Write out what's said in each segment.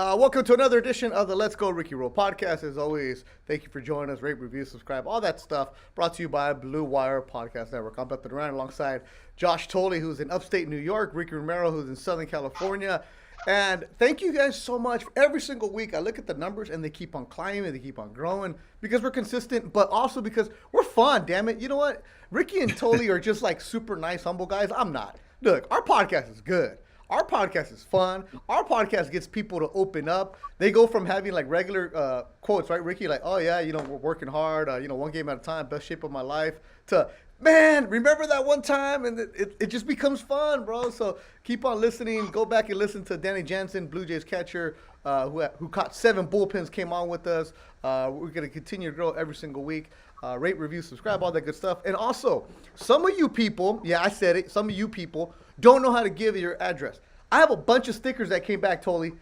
Welcome to another edition of the Let's Go Ricky Roll podcast. As always, thank you for joining us. Rate, review, subscribe, all that stuff. Brought to you by Blue Wire Podcast Network. I'm Beth Duran alongside Josh Tolley, who's in upstate New York, Ricky Romero, who's in Southern California. And thank you guys so much. Every single week, I look at the numbers and they keep on climbing, they keep on growing because we're consistent, but also because we're fun, damn it. You know what? Ricky and Tolley are just like super nice, humble guys. I'm not. Look, our podcast is good. Our podcast is fun. Our podcast gets people to open up. They go from having like regular quotes, right, Ricky? Like, oh yeah, we're working hard, one game at a time, best shape of my life, to, man, remember that one time? And it just becomes fun, bro. So keep on listening. Go back and listen to Danny Jansen, Blue Jays catcher, who caught 7 bullpens, came on with us. We're going to continue to grow every single week. Rate, review, subscribe, all that good stuff. And also, some of you people, yeah, I said it, some of you people don't know how to give your address. I have a bunch of stickers that came back, Tolly.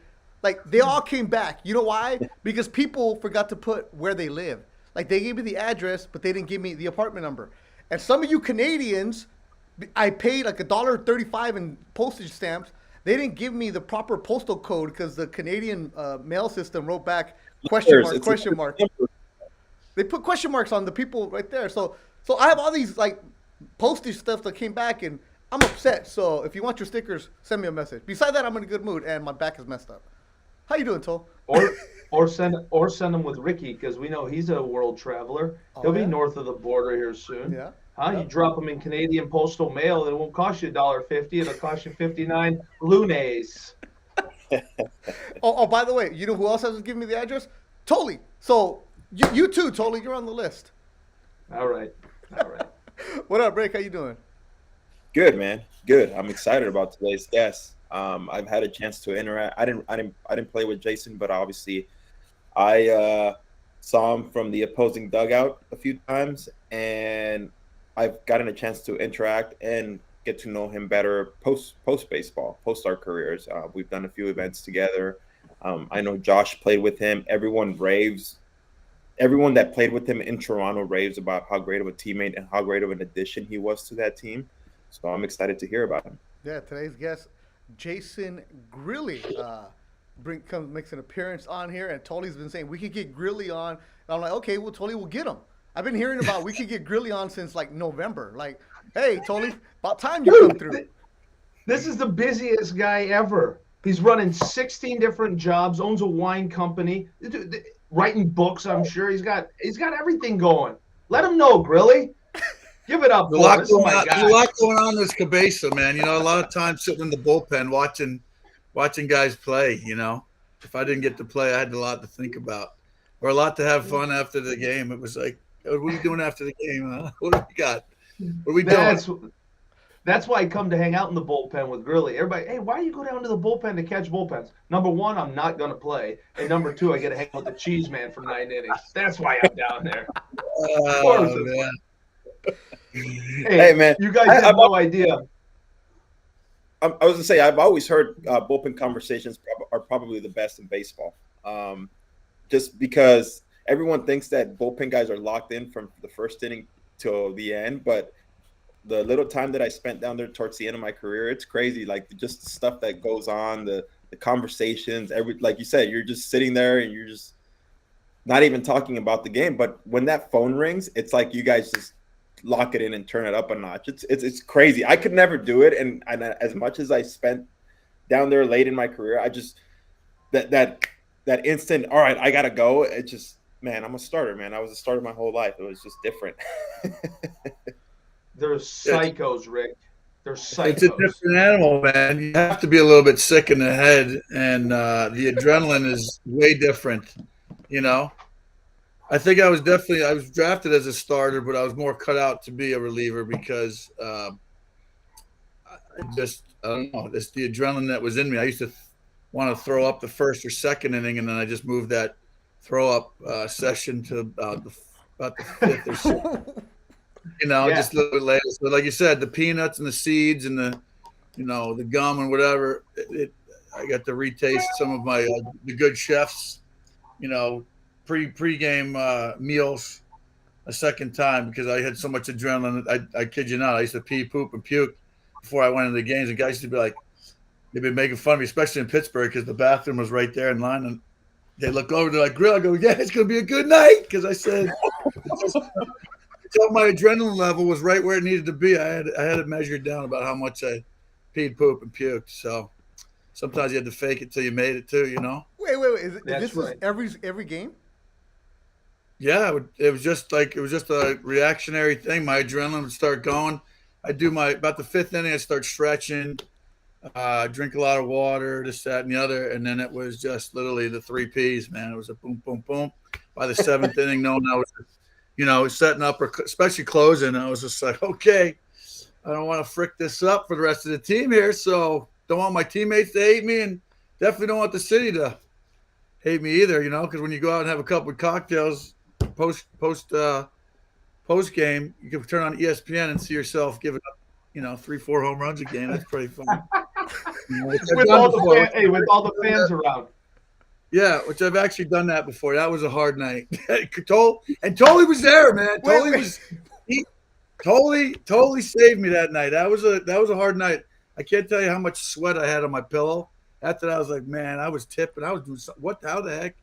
Like, they all came back. You know why? Because people forgot to put where they live. Like, they gave me the address, but they didn't give me the apartment number. And some of you Canadians, I paid like $1.35 in postage stamps. They didn't give me the proper postal code because the Canadian mail system wrote back question mark. They put question marks on the people right there. So I have all these like postage stuff that came back, and I'm upset. So if you want your stickers, send me a message. Besides that, I'm in a good mood, and my back is messed up. How you doing, Tol? Or send them with Ricky, because we know he's a world traveler. He'll be north of the border here soon. Yeah. Huh? You drop them in Canadian postal mail, it won't cost you $1.50. It'll cost you 59 lunes. Oh, by the way, you know who else has given me the address? Tolly. So you too, Tolly. You're on the list. All right. What up, Rick? How you doing? Good, man. Good. I'm excited about today's guest. I've had a chance to interact. I didn't play with Jason, but obviously I saw him from the opposing dugout a few times, and I've gotten a chance to interact and get to know him better post baseball, post our careers. We've done a few events together. I know Josh played with him. Everyone that played with him in Toronto raves about how great of a teammate and how great of an addition he was to that team. So I'm excited to hear about him. Yeah, today's guest, Jason Grilli, makes an appearance on here, and Tolly's been saying we could get Grilli on. And I'm like, okay, well, Tolly, we'll get him. I've been hearing about we could get Grilli on since like November. Like, hey, Tolly, about time you come through. This is the busiest guy ever. He's running 16 different jobs, owns a wine company, writing books. I'm sure he's got everything going. Let him know, Grilli. Give it up, There's a lot going on in this cabeza, man. A lot of times sitting in the bullpen watching guys play. If I didn't get to play, I had a lot to think about, or a lot to have fun after the game. It was like, what are we doing after the game? Huh? What do we got? What are we doing? That's why I come to hang out in the bullpen with Grilli. Everybody, hey, why do you go down to the bullpen to catch bullpens? Number one, I'm not going to play. And number two, I get to hang out with the cheese man for 9 innings. That's why I'm down there. Man. Hey, man, you guys have no idea. I was going to say, I've always heard bullpen conversations are probably the best in baseball. Just because everyone thinks that bullpen guys are locked in from the first inning till the end, but the little time that I spent down there towards the end of my career, it's crazy. Like, just the stuff that goes on, the conversations, like you said, you're just sitting there and you're just not even talking about the game. But when that phone rings, it's like you guys just lock it in and turn it up a notch. It's crazy. I could never do it. And as much as I spent down there late in my career, I just that instant, all right, I gotta go. It just, man, I'm a starter, man. I was a starter my whole life. It was just different. They're psychos, Rick. They're psychos. It's a different animal, man. You have to be a little bit sick in the head, and the adrenaline is way different. I think I was drafted as a starter, but I was more cut out to be a reliever because I don't know, it's the adrenaline that was in me. I used to want to throw up the first or second inning, and then I just moved that throw up session to about the fifth or sixth. Just a little bit later. So like you said, the peanuts and the seeds and the gum and whatever, I got to retaste some of my the good chefs, pre-game meals a second time because I had so much adrenaline. I kid you not, I used to pee, poop, and puke before I went into the games. And guys used to be like, they've been making fun of me, especially in Pittsburgh, because the bathroom was right there in line, and they look over, they're like, "Grill." I go, "Yeah, it's gonna be a good night," because I said, until my adrenaline level was right where it needed to be. I had it measured down about how much I peed, poop, and puked. So sometimes you had to fake it till you made it too, you know. Wait. That's This right. is every game? Yeah, it was just a reactionary thing. My adrenaline would start going. I do about the fifth inning, I start stretching, drink a lot of water, this, that, and the other, and then it was just literally the three P's, man. It was a boom, boom, boom. By the seventh inning, knowing I was, setting up or especially closing, I was just like, okay, I don't want to frick this up for the rest of the team here, so don't want my teammates to hate me, and definitely don't want the city to hate me either, because when you go out and have a couple of cocktails post game, you can turn on ESPN and see yourself giving up, 3-4 home runs a game. That's pretty fun. With all the fans around. Yeah, which I've actually done that before. That was a hard night. Totally was there, man. Totally saved me that night. That was a hard night. I can't tell you how much sweat I had on my pillow. After that, I was like, man, I was tipping. I was doing something. How the heck?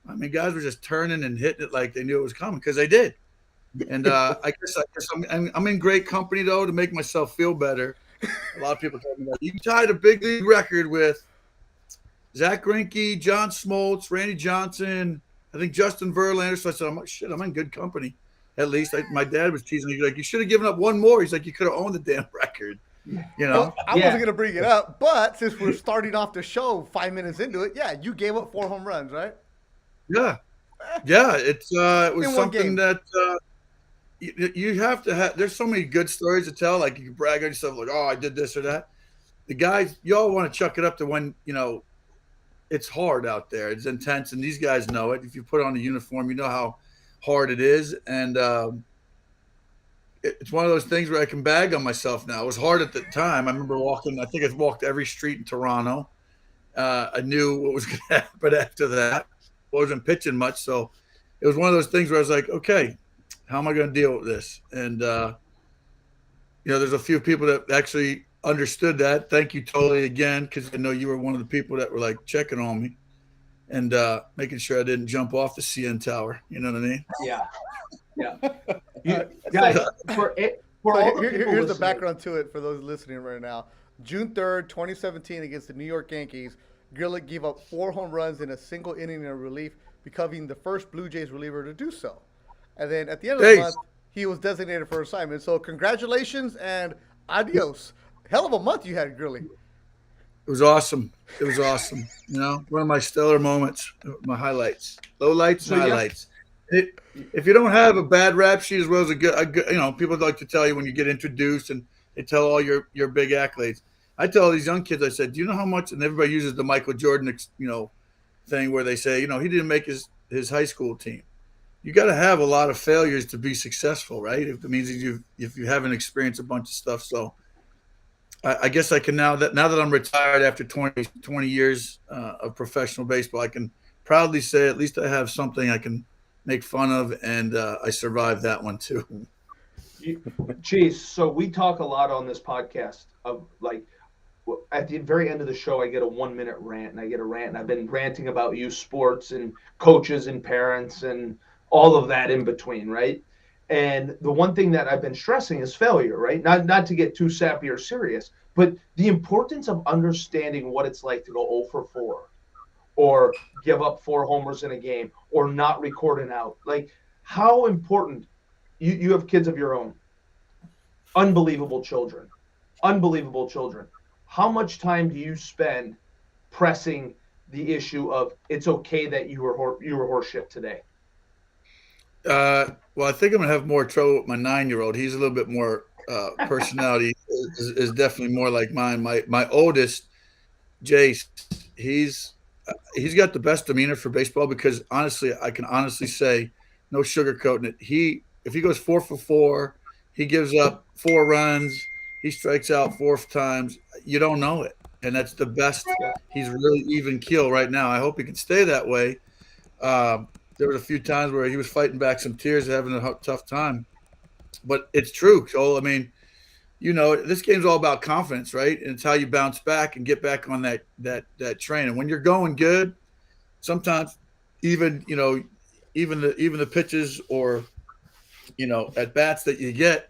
I mean, guys were just turning and hitting it like they knew it was coming because they did. And I guess I'm in great company, though, to make myself feel better. A lot of people tell me that. You tied a big league record with Zach Greinke, John Smoltz, Randy Johnson, I think Justin Verlander. So I said, I'm in good company. At least my dad was teasing me. He's like, you should have given up one more. He's like, you could have owned the damn record. Well, I wasn't going to bring it up, but since we're starting off the show 5 minutes into it, yeah, you gave up 4 home runs, right? Yeah. It was something that you have to have. There's so many good stories to tell. Like you can brag on yourself, like, oh, I did this or that. The guys, you all want to chuck it up to when, it's hard out there. It's intense, and these guys know it. If you put on a uniform, you know how hard it is. And it's one of those things where I can bag on myself now. It was hard at the time. I remember I think I walked every street in Toronto. I knew what was going to happen after that. Wasn't pitching much. So it was one of those things where I was like, okay, how am I going to deal with this? And, there's a few people that actually understood that. Thank you totally again, because I know you were one of the people that were like checking on me and making sure I didn't jump off the CN Tower. You know what I mean? Yeah. Guys, here's the background to it for those listening right now. June 3rd, 2017, against the New York Yankees, Grilli gave up 4 home runs in a single inning of relief, becoming the first Blue Jays reliever to do so. And then at the end of the month, he was designated for assignment. So congratulations and adios. Hell of a month you had, Grilli. It was awesome. One of my stellar moments, my highlights, lowlights and highlights. If you don't have a bad rap sheet as well as a good, people like to tell you when you get introduced and they tell all your big accolades. I tell all these young kids, I said, do you know how much? And everybody uses the Michael Jordan, thing where they say, he didn't make his high school team. You got to have a lot of failures to be successful, right? If it means if you haven't experienced a bunch of stuff. So I guess I can now that I'm retired after 20 years of professional baseball, I can proudly say at least I have something I can make fun of, and I survived that one too. Geez, so we talk a lot on this podcast of like at the very end of the show, I get a 1-minute rant, and I've been ranting about youth sports and coaches and parents and all of that in between, right? And the one thing that I've been stressing is failure, right? Not to get too sappy or serious, but the importance of understanding what it's like to go 0 for 4 or give up 4 homers in a game or not record an out. Like how important you have kids of your own. Unbelievable children. How much time do you spend pressing the issue of it's okay that you were horseshit today? Well, I think I'm gonna have more trouble with my 9-year-old. He's a little bit more personality is definitely more like mine. My oldest, Jace, he's got the best demeanor for baseball because honestly, I can honestly say, no sugarcoating it. If he goes 4 for 4, he gives up 4 runs, he strikes out 4 times. You don't know it, and that's the best. He's really even keel right now. I hope he can stay that way. There was a few times where he was fighting back some tears, having a tough time. But it's true. So, I mean, this game's all about confidence, right? And it's how you bounce back and get back on that train. And when you're going good, sometimes even the pitches or at bats that you get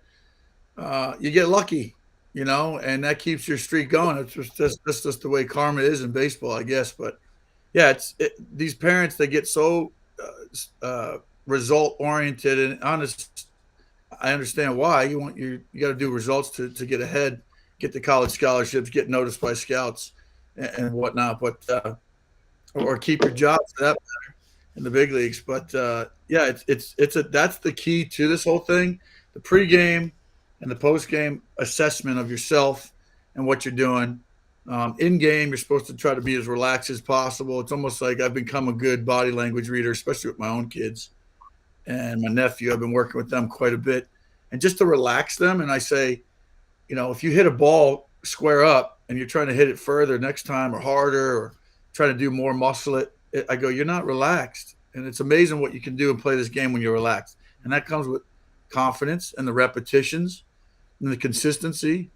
lucky, and that keeps your streak going. That's just the way karma is in baseball, I guess. But yeah, these parents, they get so result oriented and honest. I understand why you got to do results to get ahead, get the college scholarships, get noticed by scouts and whatnot, but or keep your job for that matter in the big leagues. But yeah, that's the key to this whole thing: the pregame and the postgame assessment of yourself and what you're doing. In game, you're supposed to try to be as relaxed as possible. It's almost like I've become a good body language reader, especially with my own kids and my nephew. I've been working with them quite a bit, and just to relax them. And I say, if you hit a ball square up and you're trying to hit it further next time or harder or try to do more muscle it, I go, you're not relaxed. And it's amazing what you can do and play this game when you're relaxed. And that comes with confidence and the repetitions and the consistency.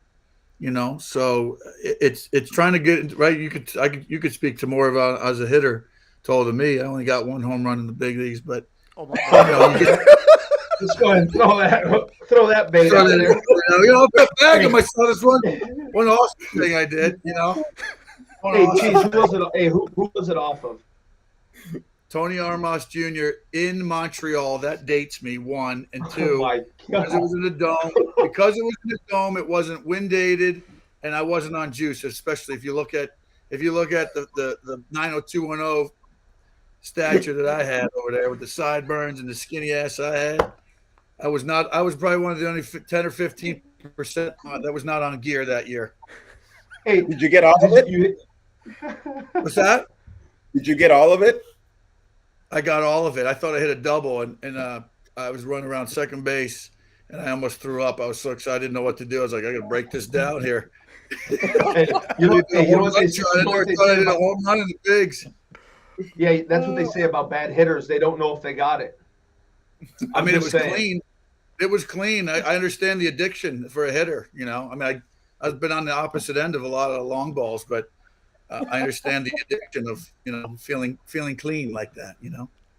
So it's trying to get right. You could speak to more about as a hitter taller than me. I only got one home run in the big leagues, but Oh my God. Just go ahead and throw that bait out there. I'm back on my son. It's one awesome thing I did. Hey, geez, who was it off of? Tony Armas Jr. in Montreal. That dates me, 1 and 2. Oh my because it was in a dome. Because it was in a dome, it wasn't wind dated, and I wasn't on juice. Especially if you look at the 90210 stature that I had over there with the sideburns and the skinny ass I had. I was probably one of the only 10 or 15% that was not on gear that year. Hey, did you get all of it? What's that? Did you get all of it? I got all of it. I thought I hit a double, and I was running around second base, and I almost threw up. I was so excited, I didn't know what to do. I was like, I got to break this down here. Hey, you know what they say about a home run in the bigs. Yeah, that's what they say about bad hitters. They don't know if they got it. I mean, it was clean. It was clean. I understand the addiction for a hitter. I mean, I've been on the opposite end of a lot of long balls, but I understand the addiction of feeling clean like that.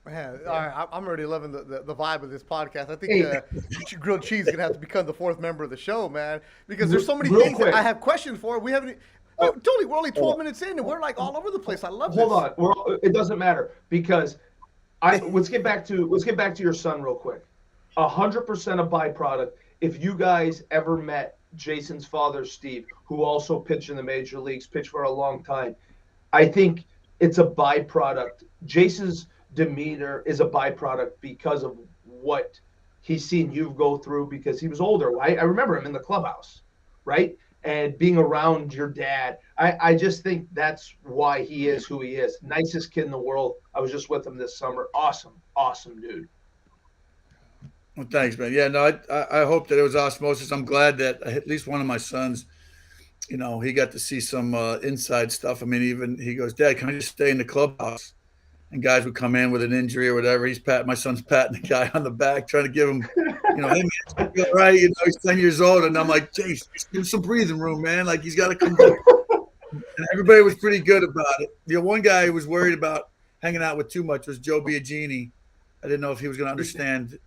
Man, all right, I'm already loving the vibe of this podcast. I think Grilled Cheese is gonna have to become the 4th member of the show, man, because there's so many things that I have questions for. We haven't. Totally, we're only 12 minutes in, and we're like all over the place. I love this. Hold on, it doesn't matter because let's get back to your son real quick. 100% a byproduct. If you guys ever met Jason's father, Steve, who also pitched in the major leagues, pitched for a long time, I think it's a byproduct. Jason's demeanor is a byproduct because of what he's seen you go through because he was older. I remember him in the clubhouse, right? And being around your dad. I just think that's why he is who he is. Nicest kid in the world. I was just with him this summer. Awesome dude. Well, thanks, man. Yeah, no, I hope that it was osmosis. I'm glad that at least one of my sons, he got to see some inside stuff. I mean, even he goes, Dad, can I just stay in the clubhouse? And guys would come in with an injury or whatever. My son's patting the guy on the back, trying to give him, hey, man, it's all right. He's 10 years old. And I'm like, Jace, just give him some breathing room, man. Like, he's got to come back. And everybody was pretty good about it. One guy who was worried about hanging out with too much was Joe Biagini. I didn't know if he was going to understand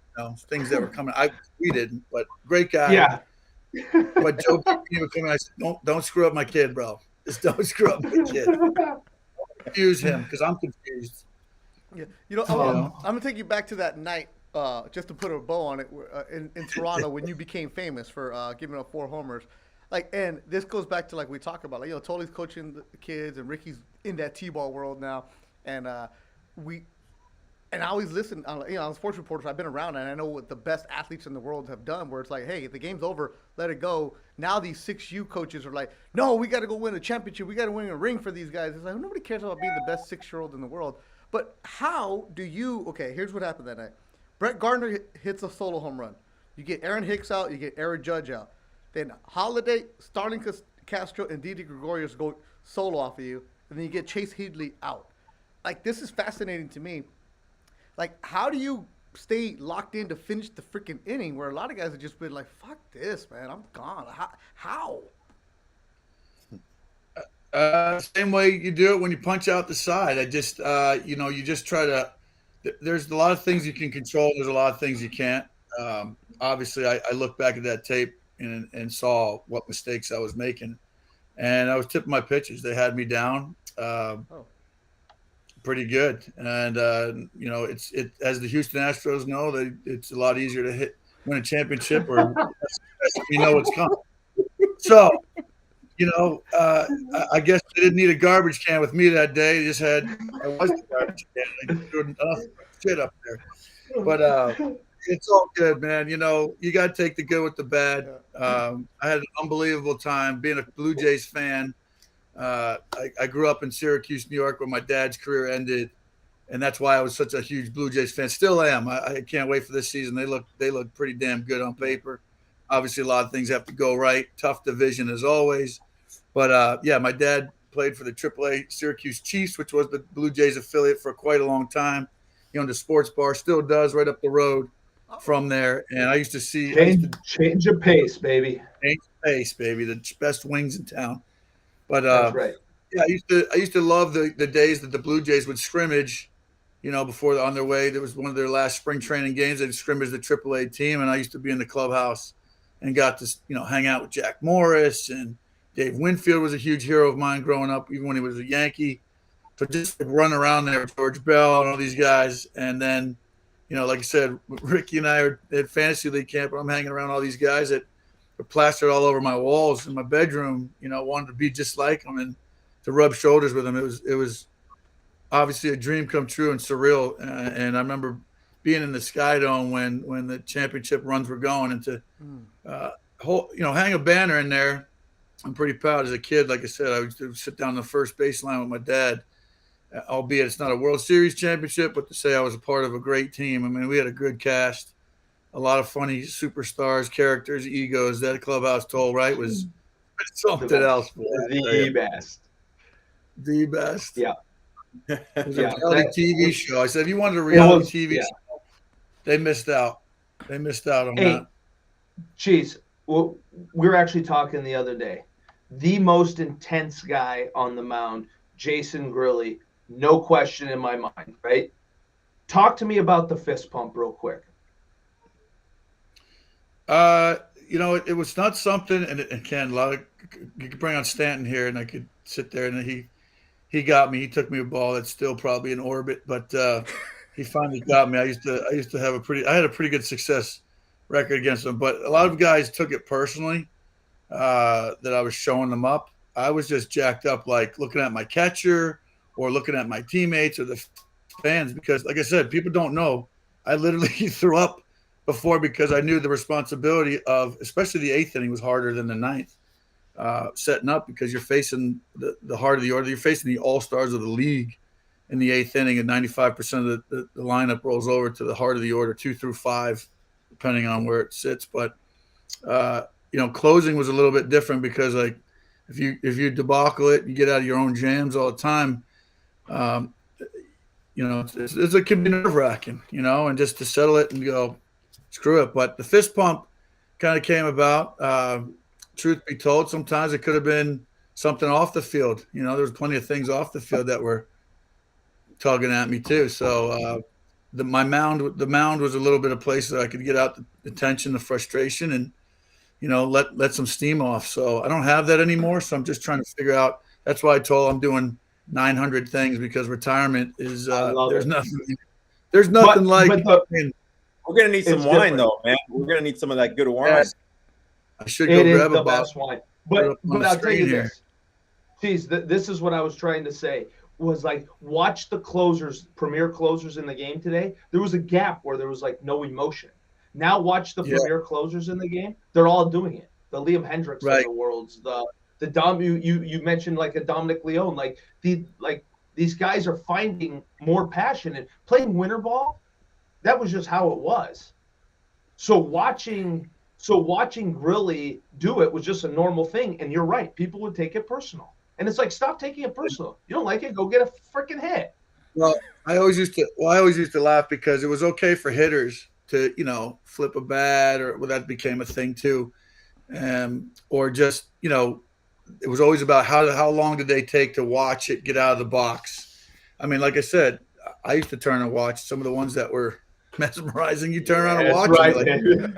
things that were coming. We didn't, but great guy. Yeah. But Joe Biagini would come in. I said, don't screw up my kid, bro. Just don't screw up my kid. Confuse him because I'm confused. Yeah, I'm gonna take you back to that night, just to put a bow on it, in Toronto when you became famous for giving up 4 homers. And this goes back to we talk about, Tolly's coaching the kids and Ricky's in that T-ball world now, and I always listen. On sports reporters, I've been around and I know what the best athletes in the world have done. Where it's like, hey, the game's over, let it go. Now these 6U coaches are like, no, we got to go win a championship. We got to win a ring for these guys. It's like nobody cares about being the best 6-year-old in the world. But how do you – okay, here's what happened that night. Brett Gardner hits a solo home run. You get Aaron Hicks out. You get Aaron Judge out. Then Holiday, Starling Castro, and Didi Gregorius go solo off of you. And then you get Chase Headley out. This is fascinating to me. How do you stay locked in to finish the freaking inning. Where a lot of guys have just been like, "Fuck this, man, I'm gone." How? Same way you do it when you punch out the side. I just, you just try to. There's a lot of things you can control. There's a lot of things you can't. Obviously, I look back at that tape and saw what mistakes I was making, and I was tipping my pitches. They had me down pretty good, and it's as the Houston Astros know, it's a lot easier to win a championship, or you know it's coming. So. I guess they didn't need a garbage can with me that day. They just I was the garbage can. I threw enough shit up there. But it's all good, man. You got to take the good with the bad. I had an unbelievable time being a Blue Jays fan. I grew up in Syracuse, New York, where my dad's career ended. And that's why I was such a huge Blue Jays fan. Still am. I can't wait for this season. They look pretty damn good on paper. Obviously, a lot of things have to go right. Tough division as always. But, my dad played for the AAA Syracuse Chiefs, which was the Blue Jays affiliate for quite a long time. He owned a sports bar, still does, right up the road from there. And I used to see – Change of pace, baby. Change of pace, baby. The best wings in town. But that's right. Yeah, I used to love the days that the Blue Jays would scrimmage, before on their way. There was one of their last spring training games. They'd scrimmage the AAA team, and I used to be in the clubhouse and got to, hang out with Jack Morris, and Dave Winfield was a huge hero of mine growing up, even when he was a Yankee. So just run around there with George Bell and all these guys. And then, like I said, Ricky and I are at Fantasy League camp, and I'm hanging around all these guys that are plastered all over my walls in my bedroom, wanted to be just like them and to rub shoulders with them. It was obviously a dream come true and surreal. And I remember being in the Sky Dome when the championship runs were going, and to hang a banner in there. I'm pretty proud. As a kid, like I said, I would sit down the first baseline with my dad, albeit it's not a World Series championship, but to say I was a part of a great team. I mean, we had a good cast, a lot of funny superstars, characters, egos. That clubhouse toll, right, was something else. The best. The best. Yeah. It was a reality TV show. I said, if you wanted a reality TV show, they missed out. They missed out on that. Geez, well, we were actually talking the other day. The most intense guy on the mound, Jason Grilli, no question in my mind, right? Talk to me about the fist pump real quick. It was not something, and Ken, you could bring on Stanton here, and I could sit there, and he got me. He took me a ball that's still probably in orbit, but he finally got me. I used to have I had a pretty good success record against him, but a lot of guys took it personally that I was showing them up. I was just jacked up, like looking at my catcher or looking at my teammates or the fans, because, like I said, people don't know. I literally threw up before because I knew the responsibility of, especially the eighth inning was harder than the ninth. Setting up because you're facing the heart of the order. You're facing the all-stars of the league in the eighth inning, and 95% of the lineup rolls over to the heart of the order, 2 through 5, depending on where it sits. But closing was a little bit different because, like, if you debacle it, you get out of your own jams all the time. It can be nerve-wracking, and just to settle it and go, screw it. But the fist pump kind of came about. Truth be told, sometimes it could have been something off the field. There was plenty of things off the field that were tugging at me too. So the mound was a little bit of place that I could get out the tension, the frustration, and let some steam off. So I don't have that anymore. So I'm just trying to figure out. That's why I told I'm doing 900 things, because retirement is there's nothing like. We're gonna need some wine though, man. We're gonna need some of that good wine. Yes. I should go grab the best wine. But I'll tell you here. this. Geez, this is what I was trying to say. Was like, watch the closers, premier closers in the game today. There was a gap where there was like no emotion. Now watch the premier closers in the game. They're all doing it. The Liam Hendricks of the worlds, the Dom you mentioned, like a Dominic Leone, these guys are finding more passion and playing winter ball. That was just how it was. So watching Grilli do it was just a normal thing. And you're right. People would take it personal. And it's like, stop taking it personal. You don't like it, go get a freaking hit. Well, I always used to laugh because it was okay for hitters to, flip a bat, or well, that became a thing too. Or just, it was always about how long did they take to watch it get out of the box. I mean, like I said, I used to turn and watch some of the ones that were mesmerizing. You turn around and That's watch them, right. you're like,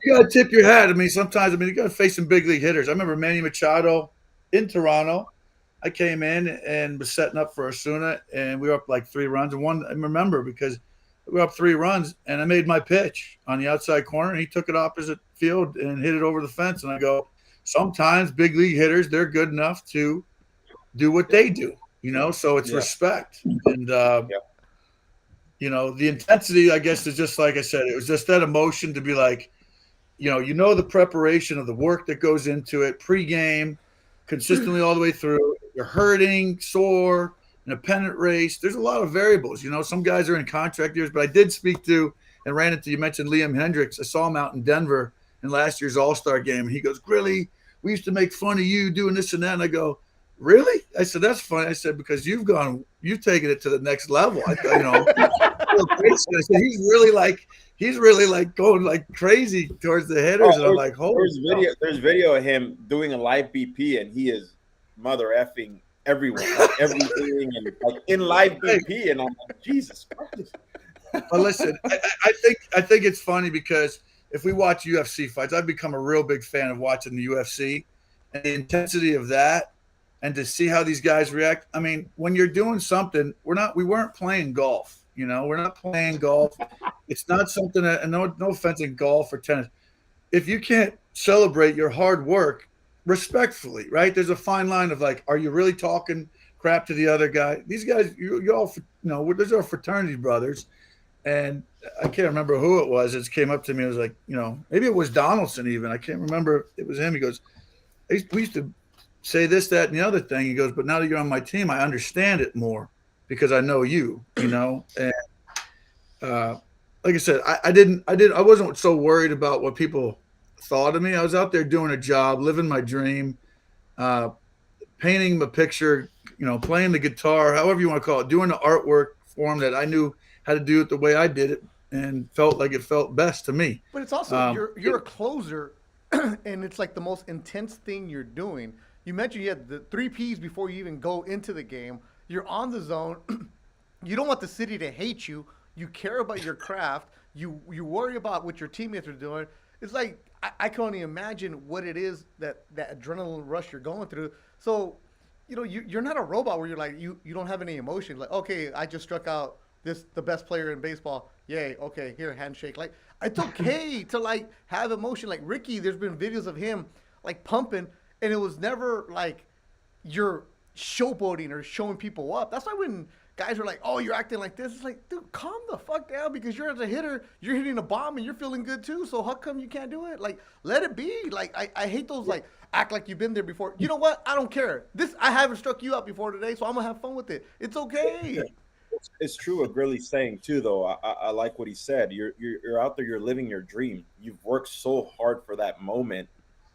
you gotta tip your hat. I mean, sometimes, you gotta face some big league hitters. I remember Manny Machado in Toronto. I came in and was setting up for Osuna, and we were up like 3 runs. And one, I remember, because we were up 3 runs, and I made my pitch on the outside corner, and he took it opposite field and hit it over the fence. And I go, sometimes big league hitters, they're good enough to do what they do, so it's respect. And, the intensity, I guess, is just like I said, it was just that emotion to be like, the preparation of the work that goes into it, pregame, consistently all the way through. You're hurting, sore, in a pennant race. There's a lot of variables. Some guys are in contract years, but I did speak to and ran into, you mentioned Liam Hendricks. I saw him out in Denver in last year's All-Star game. And he goes, Grilli, we used to make fun of you doing this and that. And I go, really? I said, that's funny. I said, because you've taken it to the next level. I said, he's really like going like crazy towards the hitters. And I'm like, there's video of him doing a live BP, and he is mother effing everyone, like everything, and like in live BP, and I'm like, Jesus Christ. Well, listen, I think it's funny because if we watch UFC fights, I've become a real big fan of watching the UFC and the intensity of that, and to see how these guys react. I mean, when you're doing something, we weren't playing golf. We're not playing golf. It's not something that, and no offense in golf or tennis, if you can't celebrate your hard work respectfully, right? There's a fine line of like, are you really talking crap to the other guy? These guys, you all, those are fraternity brothers. And I can't remember who it was. It came up to me. It was like, maybe it was Donaldson even. I can't remember. It was him. He goes, we used to say this, that, and the other thing. He goes, but now that you're on my team, I understand it more because I know you, And like I said, I wasn't so worried about what people thought of me. I was out there doing a job, living my dream, painting a picture, playing the guitar, however you want to call it, doing the artwork for him that I knew how to do it the way I did it and felt like it felt best to me. But it's also you're a closer, and it's like the most intense thing you're doing. You mentioned you had the 3 Ps before you even go into the game. You're on the zone. You don't want the city to hate you. You care about your craft. You worry about what your teammates are doing. It's like I can only imagine what it is that adrenaline rush you're going through. So, you're not a robot where you're like you don't have any emotion. Like, okay, I just struck out the best player in baseball. Yay, okay, here, handshake. Like, it's okay to like have emotion. Like Ricky, there's been videos of him like pumping, and it was never like you're showboating or showing people up. That's why when guys are like, oh, you're acting like this, it's like, dude, calm the fuck down, because you're as a hitter, you're hitting a bomb and you're feeling good too. So how come you can't do it? Like, let it be. Like, I hate those like act like you've been there before. You know what? I don't care. I haven't struck you out before today, so I'm gonna have fun with it. It's okay. It's true what Grilli's saying too, though. I like what he said. You're out there, you're living your dream. You've worked so hard for that moment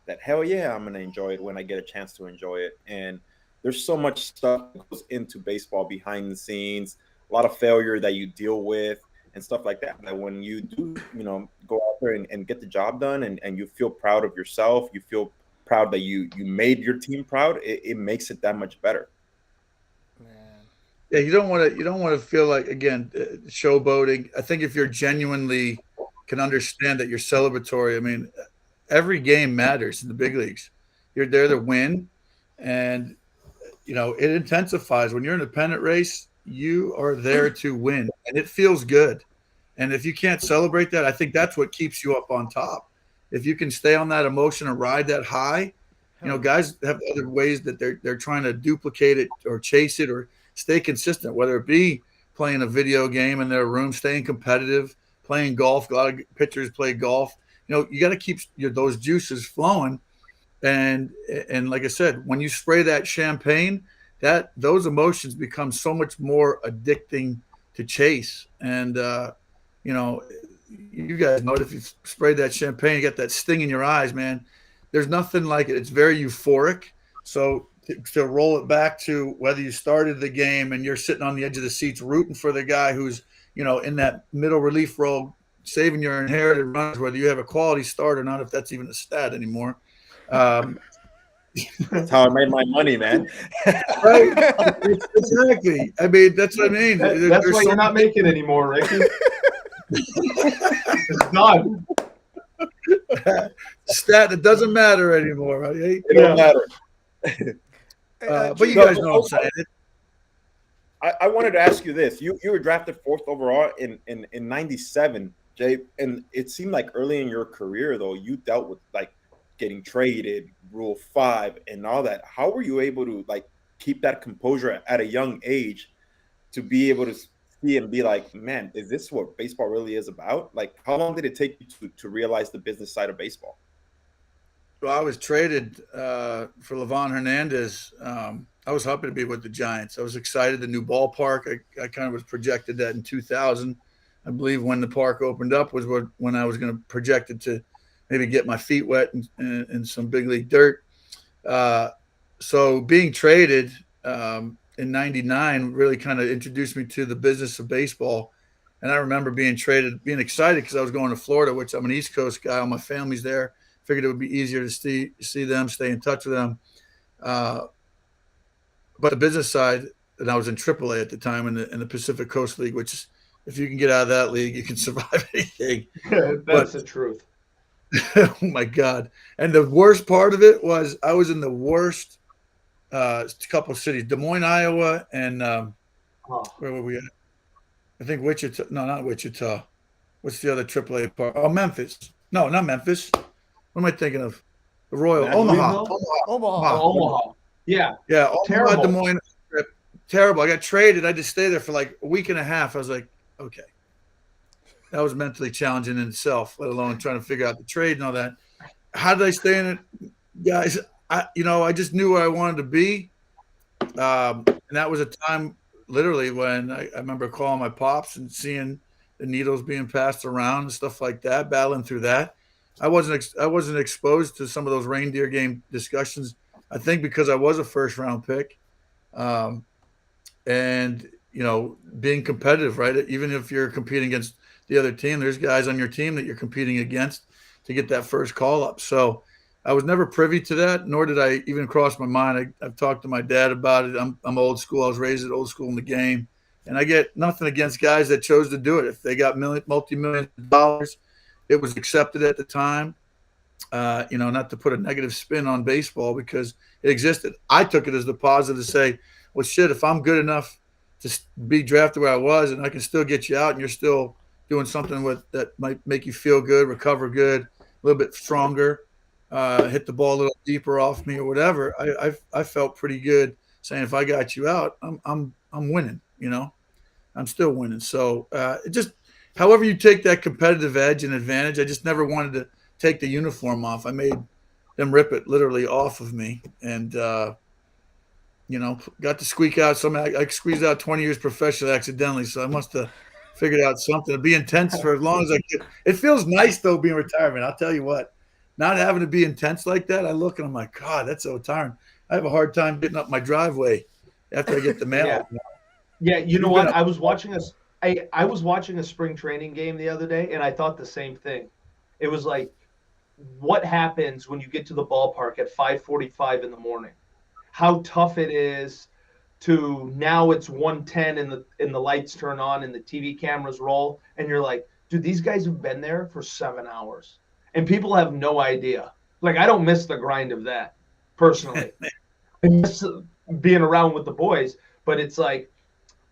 that hell yeah, I'm gonna enjoy it when I get a chance to enjoy it. And there's so much stuff that goes into baseball behind the scenes, a lot of failure that you deal with and stuff like that. That when you do, go out there and get the job done, and you feel proud of yourself, you feel proud that you made your team proud, it makes it that much better. Yeah, you don't want to feel like, again, showboating. I think if you're genuinely can understand that you're celebratory, I mean, every game matters in the big leagues. You're there to win, and it intensifies when you're in a pennant race. You are there to win, and it feels good. And if you can't celebrate that, I think that's what keeps you up on top. If you can stay on that emotion and ride that high, guys have other ways that they're trying to duplicate it or chase it or stay consistent, whether it be playing a video game in their room, staying competitive, playing golf. A lot of pitchers play golf. You got to keep those juices flowing. And like I said, when you spray that champagne, those emotions become so much more addicting to chase. And, you guys know if you spray that champagne, you get that sting in your eyes, man. There's nothing like it. It's very euphoric. So to roll it back to whether you started the game and you're sitting on the edge of the seats rooting for the guy who's, in that middle relief role, saving your inherited runs, whether you have a quality start or not, if that's even a stat anymore. That's how I made my money, man. Right? Exactly. I mean, that's what I mean. That's why you're not making anymore, Ricky. It's done. Stat that doesn't matter anymore, right? It don't matter. But you guys know what I'm saying. I wanted to ask you this. You were drafted 4th overall in 97, Jay, and it seemed like early in your career, though, you dealt with like getting traded, Rule 5, and all that. How were you able to like keep that composure at a young age to be able to see and be like, man, is this what baseball really is about? Like, how long did it take you to realize the business side of baseball? Well, I was traded for Livan Hernandez. I was happy to be with the Giants. I was excited. The new ballpark. I kind of was projected that in 2000. I believe when the park opened up was when I was going to project it to maybe get my feet wet in some big league dirt. So being traded in '99 really kind of introduced me to the business of baseball. And I remember being traded, being excited because I was going to Florida, which I'm an East Coast guy. All my family's there. Figured it would be easier to see them, stay in touch with them. But the business side, and I was in AAA at the time in the Pacific Coast League, which if you can get out of that league, you can survive anything. That's the truth. Oh, my God. And the worst part of it was I was in the worst couple of cities, Des Moines, Iowa, and where were we at? I think Wichita. No, not Wichita. What's the other AAA part? Oh, Memphis. No, not Memphis. What am I thinking of? The Royal Omaha. Omaha. Yeah. Yeah. Terrible. Omaha, Des Moines trip. Terrible. I got traded. I had to stay there for like a week and a half. I was like, okay. That was mentally challenging in itself, let alone trying to figure out the trade and all that. How did I stay in it? Guys, I just knew where I wanted to be. And that was a time literally when I remember calling my pops and seeing the needles being passed around and stuff like that, battling through that. I wasn't exposed to some of those reindeer game discussions, I think because I was a first round pick. And, being competitive, right? Even if you're competing against the other team, there's guys on your team that you're competing against to get that first call up. So I was never privy to that, nor did I even cross my mind. I've talked to my dad about it. I'm old school. I was raised at old school in the game. And I get nothing against guys that chose to do it. If they got multi-million dollars, it was accepted at the time. Not to put a negative spin on baseball because it existed. I took it as the positive to say, well, shit, if I'm good enough to be drafted where I was and I can still get you out and you're still doing something that might make you feel good, recover good, a little bit stronger, hit the ball a little deeper off me or whatever, I felt pretty good saying if I got you out, I'm winning, I'm still winning. So it just however you take that competitive edge and advantage, I just never wanted to take the uniform off. I made them rip it literally off of me and got to squeak out something. I squeezed out 20 years professional accidentally, so I must have figured out something to be intense for as long as I could. It feels nice though being retirement. I'll tell you what, not having to be intense like that. I look and I'm like, God, that's so tiring. I have a hard time getting up my driveway after I get the mail. Yeah, you know what? I was watching a spring training game the other day, and I thought the same thing. It was like, what happens when you get to the ballpark at 5:45 in the morning? How tough it is to now it's 1:10 and the lights turn on and the TV cameras roll, and you're like, dude, these guys have been there for 7 hours, and people have no idea. Like, I don't miss the grind of that personally. I miss being around with the boys, but it's like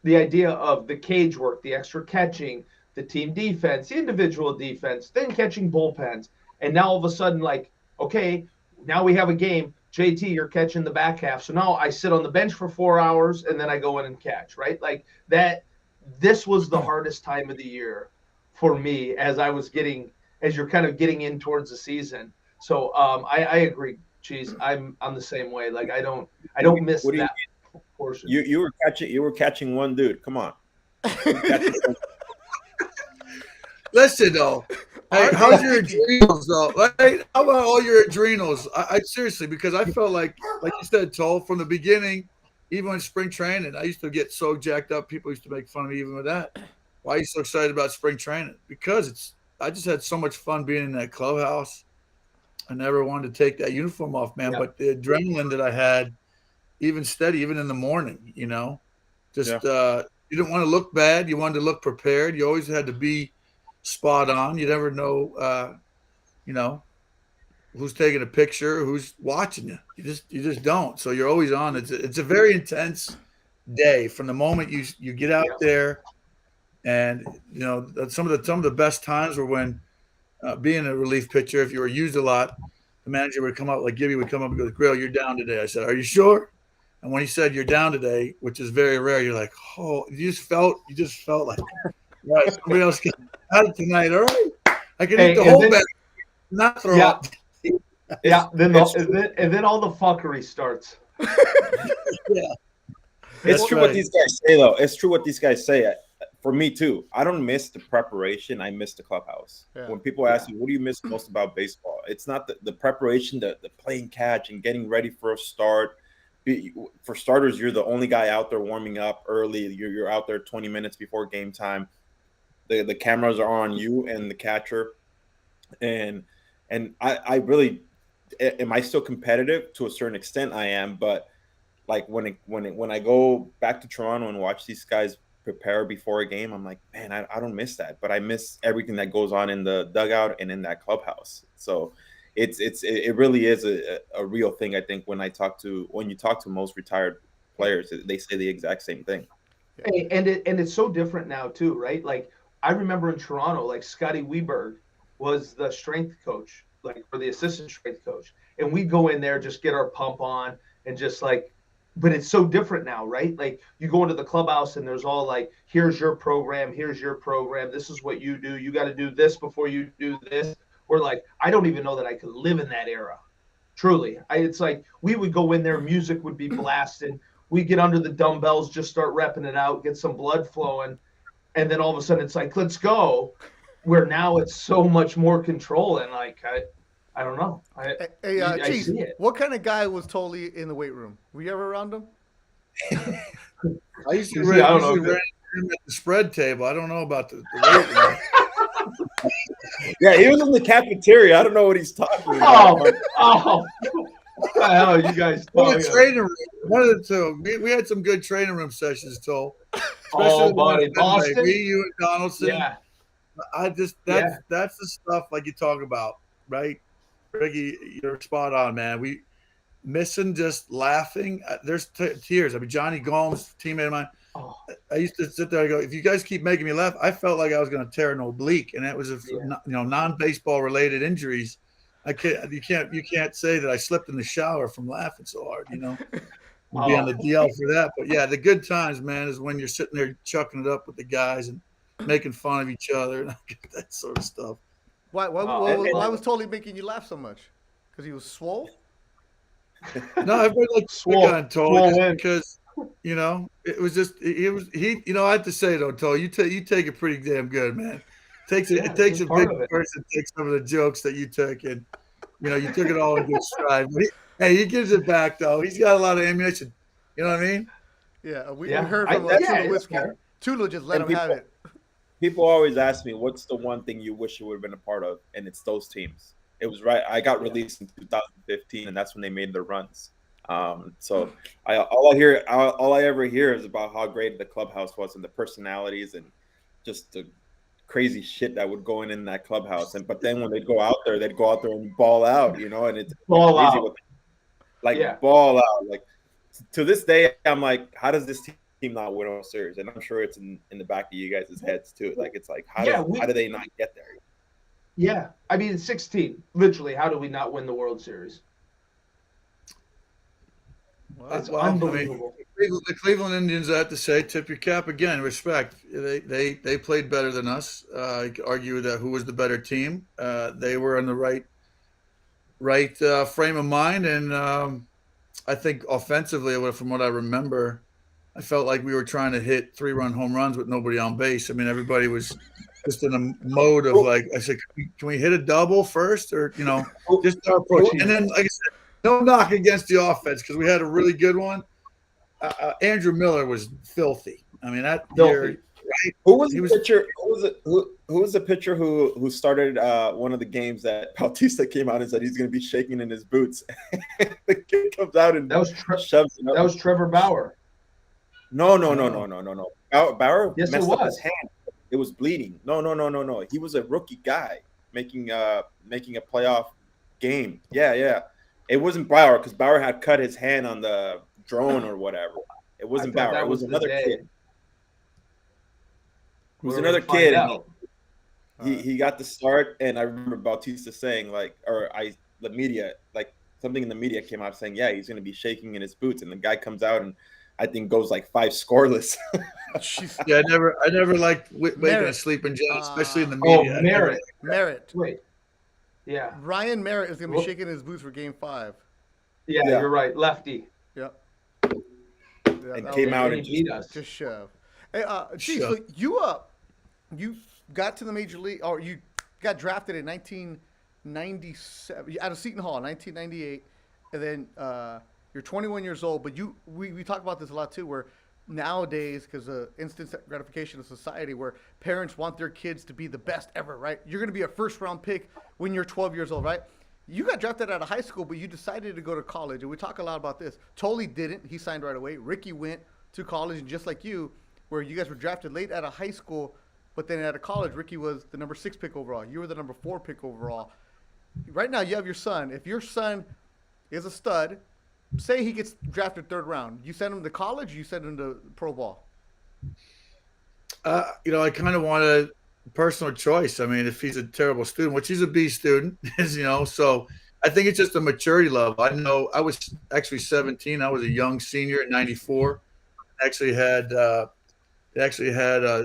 the idea of the cage work, the extra catching, the team defense, the individual defense, then catching bullpens. And now all of a sudden, like, okay, now we have a game. JT, you're catching the back half. So now I sit on the bench for 4 hours and then I go in and catch, right? Like that, this was the hardest time of the year for me as you're kind of getting in towards the season. So I agree, Cheese. I'm the same way. Like I don't miss that portion. You were catching one dude. Come on. Listen, though, Hey, Are how's they your thinking? adrenals though? Like, how about all your adrenals? I seriously, because I felt like you said, Toll, from the beginning, even in spring training, I used to get so jacked up. People used to make fun of me even with that. Why are you so excited about spring training? Because I just had so much fun being in that clubhouse. I never wanted to take that uniform off, man. Yeah. But the adrenaline that I had, even steady, even in the morning, Yeah. just you didn't want to look bad. You wanted to look prepared. You always had to be spot on. You never know, you know, who's taking a picture, who's watching you. You just don't. So you're always on. It's a very intense day from the moment you get out Yeah. there, and some of the best times were when being a relief pitcher. If you were used a lot, the manager would come up, like Gibby would come up and go, "Grill, you're down today." I said, "Are you sure?" And when he said you're down today, which is very rare, you're like, "Oh," you just felt like, right, somebody else can have it tonight. All right, I can eat the Hey, and whole then bag, not throw yeah, up. yeah. Then it's true. and then all the fuckery starts. Yeah, It's that's true what right. these guys say, though. It's true what these guys say. For me too. I don't miss the preparation. I miss the clubhouse. Yeah. When people ask me, "What do you miss most about baseball?" It's not the preparation, the playing catch, and getting ready for a start. For starters, you're the only guy out there warming up early. You're out there 20 minutes before game time. The cameras are on you and the catcher, and I really am I still competitive to a certain extent. I am, but like when I go back to Toronto and watch these guys prepare before a game, I'm like, man, I don't miss that, but I miss everything that goes on in the dugout and in that clubhouse. So it really is a real thing. I think when you talk to most retired players, they say the exact same thing. Hey, and it's so different now too, right? Like I remember in Toronto, like Scotty Weberg was the strength coach, like or the assistant strength coach, and we go in there just get our pump on and just like. But it's so different now, right? Like you go into the clubhouse and there's all like, here's your program, this is what you do. You got to do this before you do this. Or like, I don't even know that I could live in that era. Truly, it's like we would go in there, music would be blasted. We get under the dumbbells, just start repping it out, get some blood flowing, and then all of a sudden it's like, let's go. Where now it's so much more control, and like I don't know, Hey, I Cheese, see it. what kind of guy was totally in the weight room? Were you ever around him? I used to See, I don't usually know. run him at the spread table. I don't know about the weight room. Yeah, he was in the cafeteria. I don't know what he's talking about. What the hell are you guys Well, the talking? training room, one of the two. We had some good training room sessions, Toll. Especially Oh, the one buddy, at Fenway. Boston. Me, you, and Donaldson. Yeah, That's yeah, the stuff like you talk about, right? Ricky, you're spot on, man. We missing just laughing. There's tears. I mean, Johnny Gomes, teammate of mine. oh, I used to sit there and go, if you guys keep making me laugh, I felt like I was going to tear an oblique, and that was yeah. non-baseball related injuries. You can't say that I slipped in the shower from laughing so hard, We'd be on the DL for that. But yeah, the good times, man, is when you're sitting there chucking it up with the guys and making fun of each other and that sort of stuff. Why was totally making you laugh so much? Because he was swole? No, everybody likes to pick on Toll because it was just he. I have to say though, Toll, you take it pretty damn good, man. It takes a big person to take some of the jokes that you took, and you took it all in good stride. But he gives it back though. He's got a lot of ammunition. You know what I mean? Yeah, we heard from Tula Whiskey. Tula just let him have it. People always ask me, what's the one thing you wish you would have been a part of? And it's those teams. It was right. I got released in 2015, and that's when they made their runs. So all I ever hear is about how great the clubhouse was and the personalities and just the crazy shit that would go in that clubhouse. But then when they'd go out there and ball out, and it's ball crazy out. Ball out. Like to this day, I'm like, how does this team not win a World Series? And I'm sure it's in the back of you guys' heads too. Like it's like how do they not get there? Yeah, I mean, 16. Literally, how do we not win the World Series? That's unbelievable. I mean, the Cleveland Indians, I have to say, tip your cap again. Respect. They played better than us. I could argue that who was the better team. They were in the right frame of mind, and I think offensively, from what I remember, I felt like we were trying to hit 3-run home runs with nobody on base. I mean, everybody was just in a mode of like, I said, can we hit a double first, or just our approach? And then, like I said, no knock against the offense because we had a really good one. Andrew Miller was filthy. I mean, that year, right? Who was the pitcher? Who was the pitcher who started one of the games that Bautista came out and said he's going to be shaking in his boots? The kid comes out and that was Trevor Bauer. No. Bauer yes, messed up his hand. It was bleeding. No. He was a rookie guy making a playoff game. Yeah. It wasn't Bauer because Bauer had cut his hand on the drone or whatever. It wasn't Bauer. It was another kid. It was another kid. And he got the start, and I remember Bautista saying the media, like something in the media came out saying, yeah, he's going to be shaking in his boots, and the guy comes out and I think goes like 5 scoreless. Yeah, I never liked waking a sleeping giant, especially in the media. Merritt. Wait. Yeah. Ryan Merritt is going to be shaking his boots for Game 5. Yeah, you're right. Lefty. Yep. And came out and beat us. Just shove. Hey, so you got to the major league, or you got drafted in 1997 out of Seton Hall, 1998, and then you're 21 years old. But we talk about this a lot too, where nowadays, because of instant gratification of society, where parents want their kids to be the best ever, right? You're going to be a first-round pick when you're 12 years old, right? You got drafted out of high school, but you decided to go to college, and we talk a lot about this. Totally didn't. He signed right away. Ricky went to college, and just like you, where you guys were drafted late out of high school, but then out of college, Ricky was the number 6 pick overall. You were the number 4 pick overall. Right now, you have your son. If your son is a stud, say he gets drafted 3rd round, you send him to college, you send him to pro ball? I kind of want a personal choice. I mean, if he's a terrible student, which he's a B student, so I think it's just a maturity level. I know I was actually 17. I was a young senior in '94. Actually had a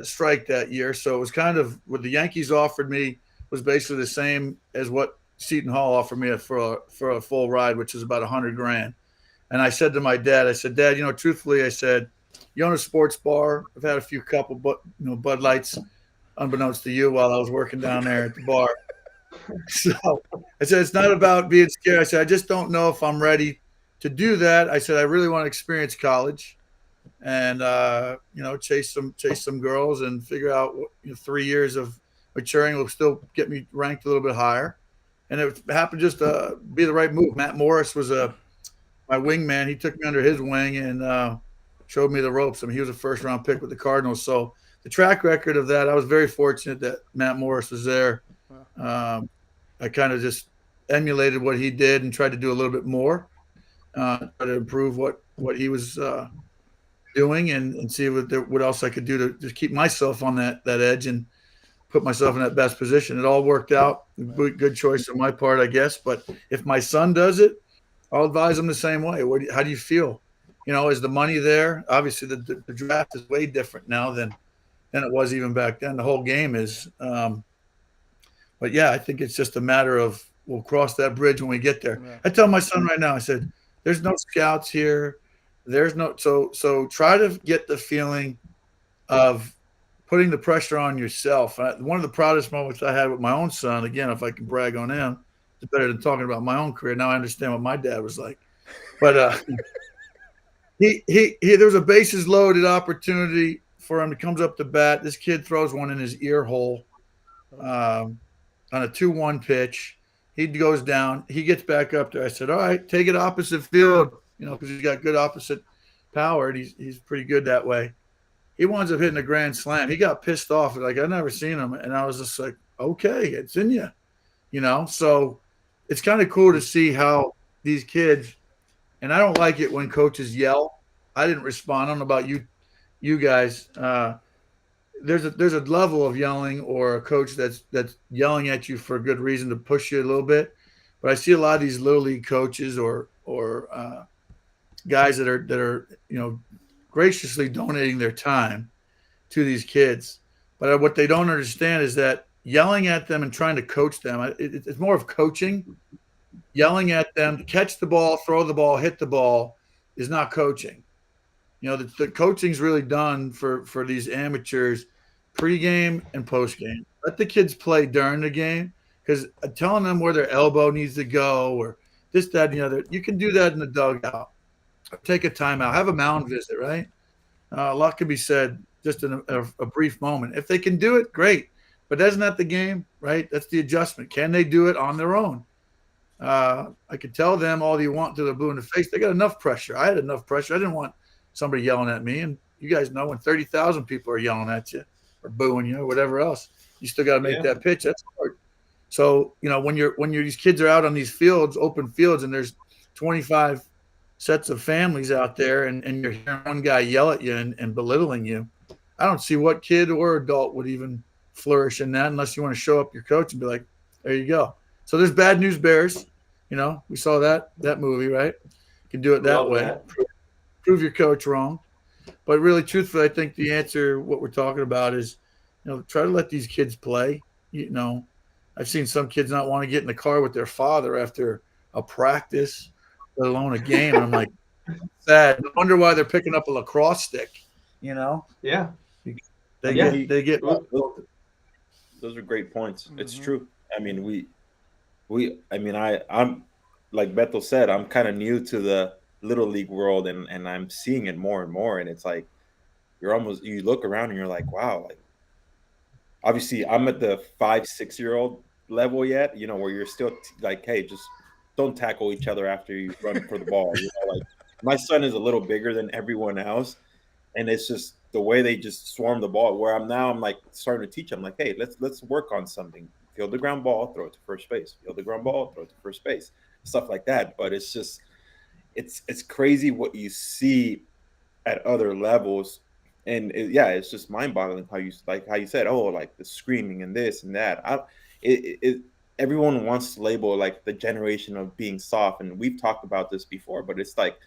strike that year, so it was kind of what the Yankees offered me was basically the same as what Seton Hall offered me for a full ride, which is about $100,000. And I said to my dad, I said, Dad, truthfully, I said, you own a sports bar. I've had a few couple, Bud Lights, unbeknownst to you, while I was working down there at the bar. So I said, it's not about being scared. I said, I just don't know if I'm ready to do that. I said, I really want to experience college and, chase some girls and figure out 3 years of maturing will still get me ranked a little bit higher. And it happened just to be the right move. Matt Morris was my wingman. He took me under his wing and showed me the ropes. I mean, he was a 1st-round pick with the Cardinals. So the track record of that, I was very fortunate that Matt Morris was there. I kind of just emulated what he did and tried to do a little bit more, try to improve what he was doing and see what else I could do to just keep myself on that edge and put myself in that best position. It all worked out. Good choice on my part, I guess. But if my son does it, I'll advise him the same way. How do you feel? Is the money there? Obviously, the draft is way different now than it was even back then. The whole game is. But yeah, I think it's just a matter of we'll cross that bridge when we get there. Yeah. I tell my son right now, I said, there's no scouts here. There's no so try to get the feeling of putting the pressure on yourself. One of the proudest moments I had with my own son, again, if I can brag on him, it's better than talking about my own career. Now I understand what my dad was like. But he there was a bases loaded opportunity for him to comes up to bat. This kid throws one in his ear hole on a 2-1 pitch. He goes down. He gets back up there. I said, all right, take it opposite field, because he's got good opposite power, and he's pretty good that way. He winds up hitting a grand slam. He got pissed off. Like, I've never seen him. And I was just like, okay, it's in you, So it's kind of cool to see how these kids, and I don't like it when coaches yell. I didn't respond. I don't know about you guys. There's a level of yelling or a coach that's yelling at you for a good reason to push you a little bit. But I see a lot of these little league coaches or guys that are graciously donating their time to these kids. But what they don't understand is that yelling at them and trying to coach them, it's more of coaching. Yelling at them to catch the ball, throw the ball, hit the ball is not coaching. The coaching's really done for these amateurs pregame and postgame. Let the kids play during the game, because telling them where their elbow needs to go or this, that, and the other, you can do that in the dugout. Take a timeout, have a mound visit, right? A lot can be said just in a brief moment. If they can do it, great. But that's not the game, right? That's the adjustment. Can they do it on their own? I could tell them all you want to the blue in the face. They got enough pressure. I had enough pressure. I didn't want somebody yelling at me. And you guys know when 30,000 people are yelling at you or booing you or whatever else, you still got to make that pitch. That's hard. So, when these kids are out on these fields, open fields, and there's 25 sets of families out there and you're hearing one guy yell at you and belittling you, I don't see what kid or adult would even flourish in that unless you want to show up your coach and be like, there you go. So there's Bad News Bears. We saw that movie, right? You can do it that way. Prove your coach wrong. But really, truthfully, I think the answer, what we're talking about is, try to let these kids play. I've seen some kids not want to get in the car with their father after a practice, let alone a game. And I'm like, sad. No wonder why they're picking up a lacrosse stick, Yeah. They get those are great points. Mm-hmm. It's true. I mean, I'm like Beto said, I'm kind of new to the little league world and I'm seeing it more and more. And it's like, you look around and you're like, wow, like obviously I'm at the 5-6-year-old level yet, where you're still like, hey, just don't tackle each other after you run for the ball. Like my son is a little bigger than everyone else. And it's just the way they just swarm the ball where I'm like starting to teach them like, hey, let's work on something. Field the ground ball, throw it to first base. Field the ground ball, throw it to first base. Stuff like that. But it's just, it's crazy what you see at other levels. And it's just mind boggling how you said, oh, like the screaming and this and that. Everyone wants to label like the generation of being soft. And we've talked about this before, but it's like,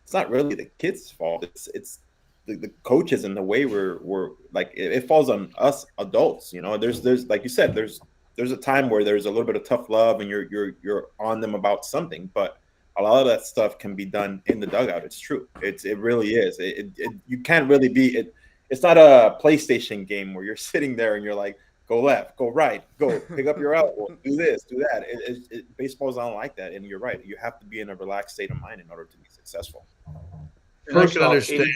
it's not really the kids' fault. It's the coaches and the way we're like, it falls on us adults. There's like you said, there's a time where there's a little bit of tough love and you're on them about something, but a lot of that stuff can be done in the dugout. It's true. It really is. You can't really be it. It's not a PlayStation game where you're sitting there and you're like, go left, go right, go pick up your elbow, do this, do that. Baseball's not like that. And you're right. You have to be in a relaxed state of mind in order to be successful. First, understand.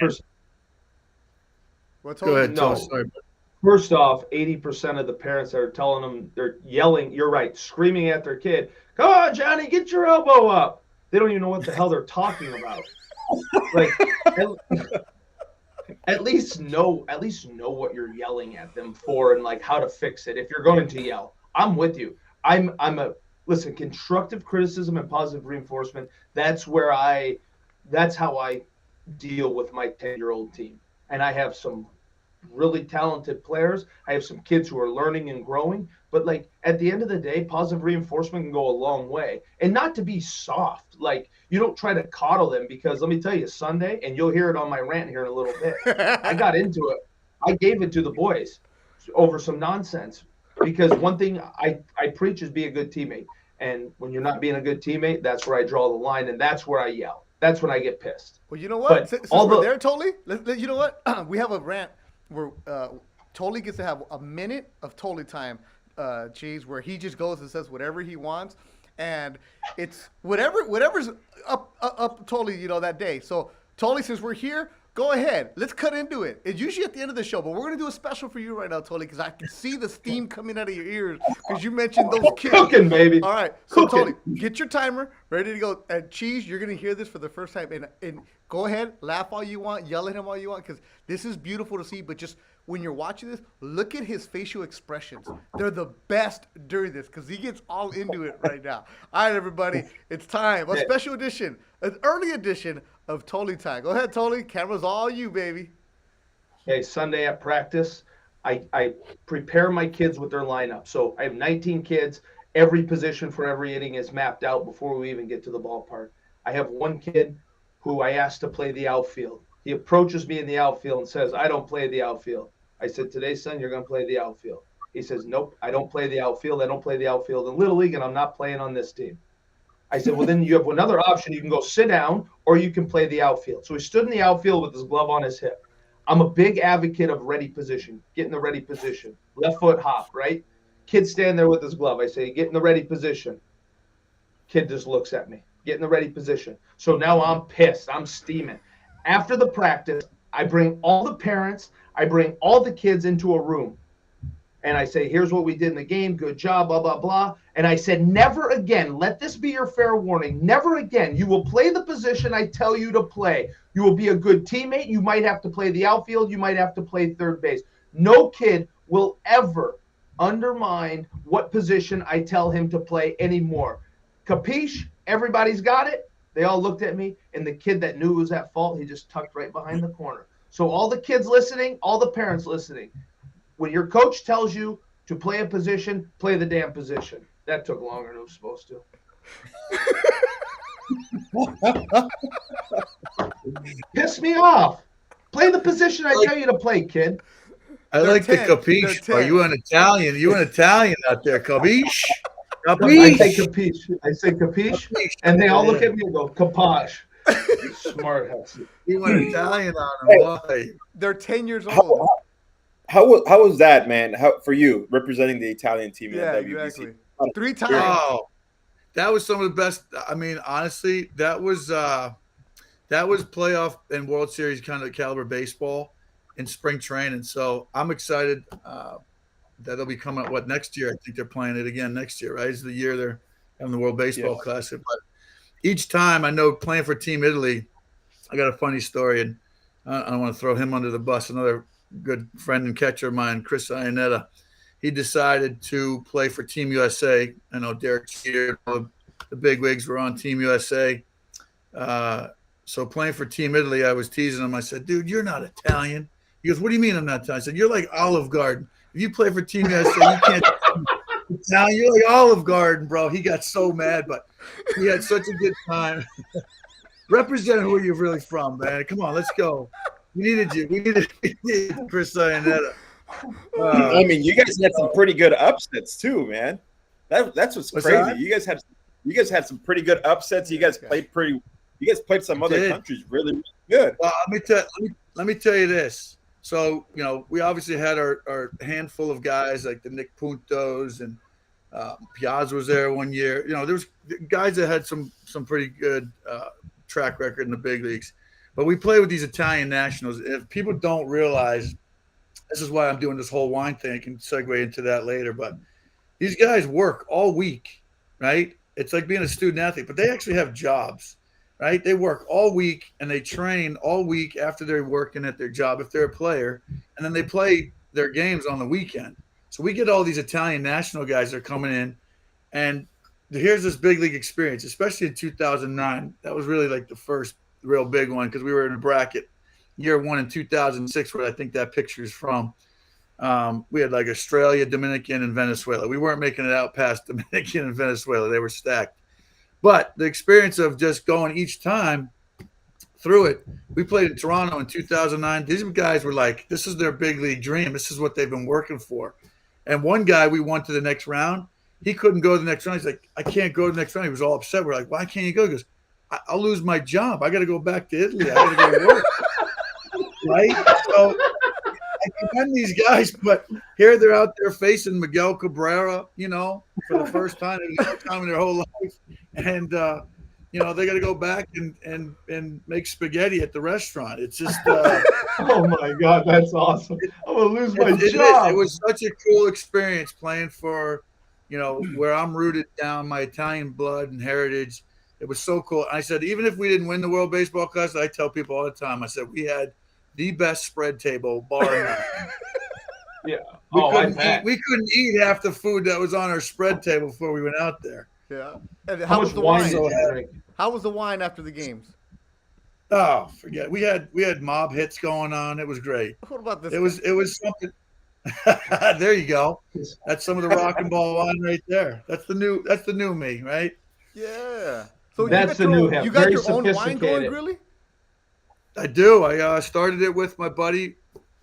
Go ahead. No. Sorry. First off, 80% of the parents that are telling them, they're yelling, you're right, screaming at their kid, come on, Johnny, get your elbow up. They don't even know what the hell they're talking about. Like, at least know what you're yelling at them for and like how to fix it. If you're going to yell, I'm with you. Listen, constructive criticism and positive reinforcement. That's how I deal with my 10-year-old team. And I have some really talented players. I have some kids who are learning and growing, but like at the end of the day, positive reinforcement can go a long way. And not to be soft, like you don't try to coddle them, because let me tell you, Sunday, and you'll hear it on my rant here in a little bit, I got into it. I gave it to the boys over some nonsense, because one thing I preach is be a good teammate. And when you're not being a good teammate, that's where I draw the line, and that's where I yell. That's when I get pissed. Well, you know what? Since we're there, Totally, you know what? We have a rant where Totally gets to have a minute of Totally time, Cheese, where he just goes and says whatever he wants, and it's whatever's up Totally, that day. So Totally, since we're here, go ahead. Let's cut into it. It's usually at the end of the show, but we're going to do a special for you right now, Totally, because I can see the steam coming out of your ears because you mentioned those kids. Cooking, baby. All right. So, Totally, get your timer ready to go. And Cheese, you're going to hear this for the first time. And go ahead, laugh all you want, yell at him all you want, because this is beautiful to see. But just when you're watching this, look at his facial expressions. They're the best during this because he gets all into it right now. All right, everybody, it's time. A special edition, an early edition of Totally Time. Go ahead, Totally. Camera's all you, baby. Hey, Sunday at practice, I prepare my kids with their lineup. So I have 19 kids. Every position for every inning is mapped out before we even get to the ballpark. I have one kid who I asked to play the outfield. He approaches me in the outfield and says, I don't play the outfield. I said, today, son, you're going to play the outfield. He says, nope, I don't play the outfield. I don't play the outfield in Little League, and I'm not playing on this team. I said, well, then you have another option. You can go sit down or you can play the outfield. So he stood in the outfield with his glove on his hip. I'm a big advocate of ready position. Get in the ready position. Left foot hop, right? Kid stand there with his glove. I say, get in the ready position. Kid just looks at me. Get in the ready position. So now I'm pissed. I'm steaming. After the practice, I bring all the parents, I bring all the kids into a room. And I say, here's what we did in the game. Good job, blah, blah, blah. And I said, never again, let this be your fair warning. Never again. You will play the position I tell you to play. You will be a good teammate. You might have to play the outfield. You might have to play third base. No kid will ever undermine what position I tell him to play anymore. Capiche? Everybody's got it. They all looked at me. And the kid that knew was at fault, he just tucked right behind the corner. So all the kids listening, all the parents listening, when your coach tells you to play a position, play the damn position. That took longer than it was supposed to. Piss me off. Play the position I tell you to play, kid. I like the capiche. Are you an Italian? You an Italian out there, capiche? I say capiche. I say capiche, and they all look at me and go, capache. Smart ass. You an Italian on them. Why? They're 10 years old. How was that, man? How for you representing the Italian team? Yeah, in WBC? exactly. 3 times. Oh, that was some of the best. I mean, honestly, that was playoff and World Series kind of caliber baseball in spring training. So I'm excited that they'll be coming up. What, next year? I think they're playing it again next year, right? It's the year they're having the World Baseball Classic. But each time, I know playing for Team Italy, I got a funny story, and I don't want to throw him under the bus. Another good friend and catcher of mine, Chris Iannetta, he decided to play for Team USA. I know Derek Jeter, the bigwigs were on Team USA. So playing for Team Italy, I was teasing him. I said, dude, you're not Italian. He goes, what do you mean I'm not Italian? I said, you're like Olive Garden. If you play for Team USA, you can't Italian. You're like Olive Garden, bro. He got so mad, but we had such a good time. Represent who you're really from, man. Come on, let's go. We needed you. We needed Chris Iannetta. I mean, you guys had some pretty good upsets too, man. That's what's crazy. That? You guys had some pretty good upsets. You guys played pretty. You guys played some other countries really, really good. Well, let me tell you this. So, you know, we obviously had our handful of guys like the Nick Puntos and Piazza was there one year. You know, there was guys that had some pretty good track record in the big leagues. But we play with these Italian nationals. If people don't realize, this is why I'm doing this whole wine thing. I can segue into that later. But these guys work all week, right? It's like being a student athlete, but they actually have jobs, right? They work all week and they train all week after they're working at their job if they're a player, and then they play their games on the weekend. So we get all these Italian national guys that are coming in, and here's this big league experience, especially in 2009. That was really like the first real big one because we were in a bracket year one in 2006 where I think that picture is from. We had like Australia, Dominican, and Venezuela. We weren't making it out past Dominican and Venezuela. They were stacked. But the experience of just going each time through it, we played in Toronto in 2009. These guys were like, this is their big league dream. This is what they've been working for. And one guy, we won to the next round. He couldn't go to the next round. He's like, I can't go to the next round. He was all upset. We're like, why can't you go? He goes, I'll lose my job. I got to go back to Italy. I got to go to work. Right? So I commend these guys, but here they're out there facing Miguel Cabrera, you know, for the first time in their whole life. And, you know, they got to go back and make spaghetti at the restaurant. It's just oh, my God, that's awesome. I'm going to lose my job. It was such a cool experience playing for, you know, where I'm rooted down, my Italian blood and heritage. It was so cool. I said, even if we didn't win the World Baseball Classic, I tell people all the time, I said, we had the best spread table, bar none. Yeah. We couldn't eat half the food that was on our spread table before we went out there. Yeah. And how was the wine? How was the wine after the games? Oh, forget. We had mob hits going on. It was great. What about this? It was something. There you go. That's some of the rock and ball wine right there. That's the new me, right? Yeah. So that's the new him. You got Very your own wine going, Grilli? I do. I started it with my buddy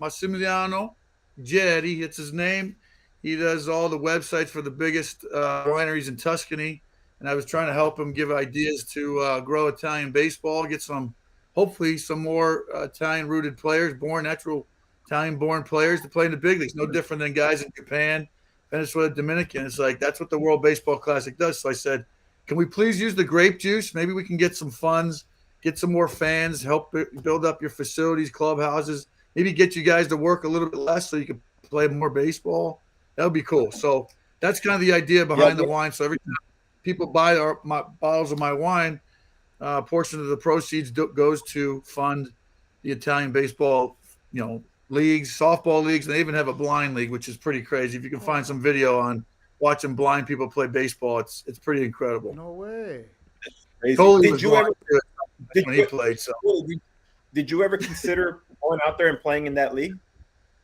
Massimiliano Geri. It's his name. He does all the websites for the biggest wineries in Tuscany, and I was trying to help him give ideas to grow Italian baseball, get some hopefully some more Italian-rooted players, natural Italian-born players to play in the big leagues. No different than guys in Japan, Venezuela, Dominican. It's like that's what the World Baseball Classic does. So I said, can we please use the grape juice? Maybe we can get some funds, get some more fans, help build up your facilities, clubhouses, maybe get you guys to work a little bit less so you can play more baseball. That would be cool. So that's kind of the idea behind the wine. So every time people buy my bottles of my wine, a portion of the proceeds goes to fund the Italian baseball, leagues, softball leagues, and they even have a blind league, which is pretty crazy. If you can find some video on watching blind people play baseball, it's pretty incredible. No way. Crazy. Totally Did you ever when he played? So did you ever consider going out there and playing in that league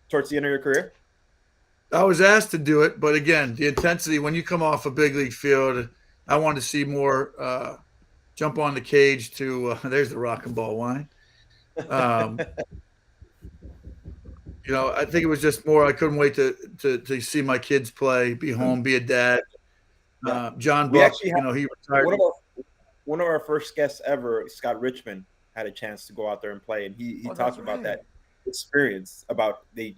towards the end of your career? I was asked to do it, but again, the intensity when you come off a big league field, I wanted to see more. Jump on the cage to there's the rock and ball wine. I think it was just more. I couldn't wait to see my kids play, be home, be a dad. John Buck, he retired. One of our first guests ever, Scott Richmond, had a chance to go out there and play, and he talked about that experience. About he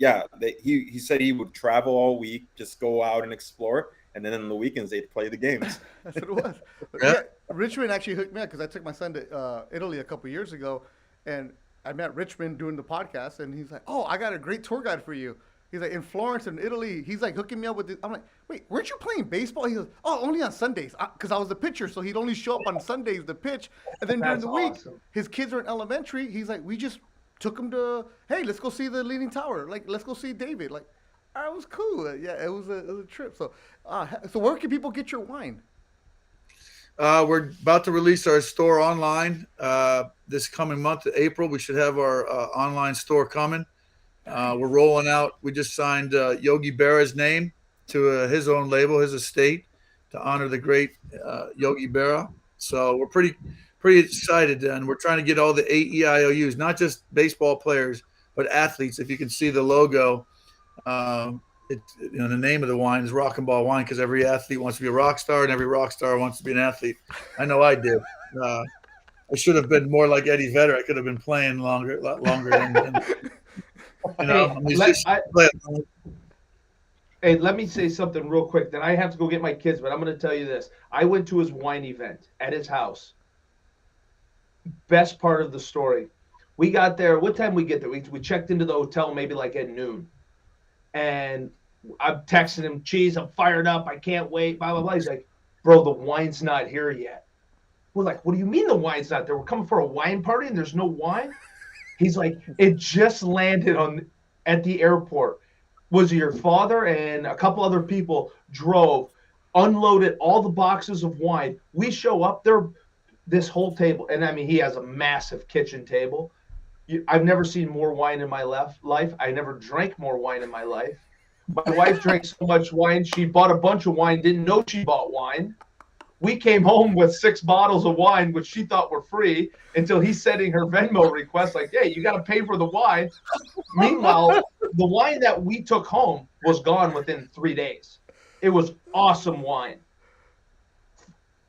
said he would travel all week, just go out and explore, and then on the weekends they'd play the games. That's what it was. Yeah, Richmond actually hooked me up because I took my son to Italy a couple years ago, and I met Richmond doing the podcast, and he's like, "Oh, I got a great tour guide for you." He's like, in Florence and Italy, he's like hooking me up with this. I'm like, "Wait, weren't you playing baseball?" He goes, "Oh, only on Sundays," because I was the pitcher, so he'd only show up on Sundays to pitch, and then during the week, his kids are in elementary. He's like, "We just took him to, hey, let's go see the Leaning Tower. Like, let's go see David." Like, it was cool. Yeah, it was a trip. So, so where can people get your wine? We're about to release our store online this coming month, April. We should have our online store coming. We're rolling out. We just signed Yogi Berra's name to his own label, his estate, to honor the great Yogi Berra. So we're pretty excited, and we're trying to get all the AEIOUs, not just baseball players, but athletes. If you can see the logo, the name of the wine is Rock and Ball Wine because every athlete wants to be a rock star and every rock star wants to be an athlete. I know I did. I should have been more like Eddie Vedder. I could have been playing a lot longer. Hey, let me say something real quick. Then I have to go get my kids, but I'm going to tell you this. I went to his wine event at his house. Best part of the story. We got there. What time we get there? We checked into the hotel maybe like at noon. And I'm texting him, "Cheese, I'm fired up. I can't wait." Blah, blah, blah. He's like, "Bro, the wine's not here yet." We're like, "What do you mean the wine's not there? We're coming for a wine party and there's no wine?" He's like, "It just landed at the airport. Was your father and a couple other people drove, unloaded all the boxes of wine. We show up there, this whole table." And I mean, he has a massive kitchen table. I've never seen more wine in my life. I never drank more wine in my life. My wife drank so much wine, she bought a bunch of wine, didn't know she bought wine. We came home with 6 bottles of wine, which she thought were free, until he's sending her Venmo request like, "Hey, you got to pay for the wine." Meanwhile, the wine that we took home was gone within 3 days. It was awesome wine.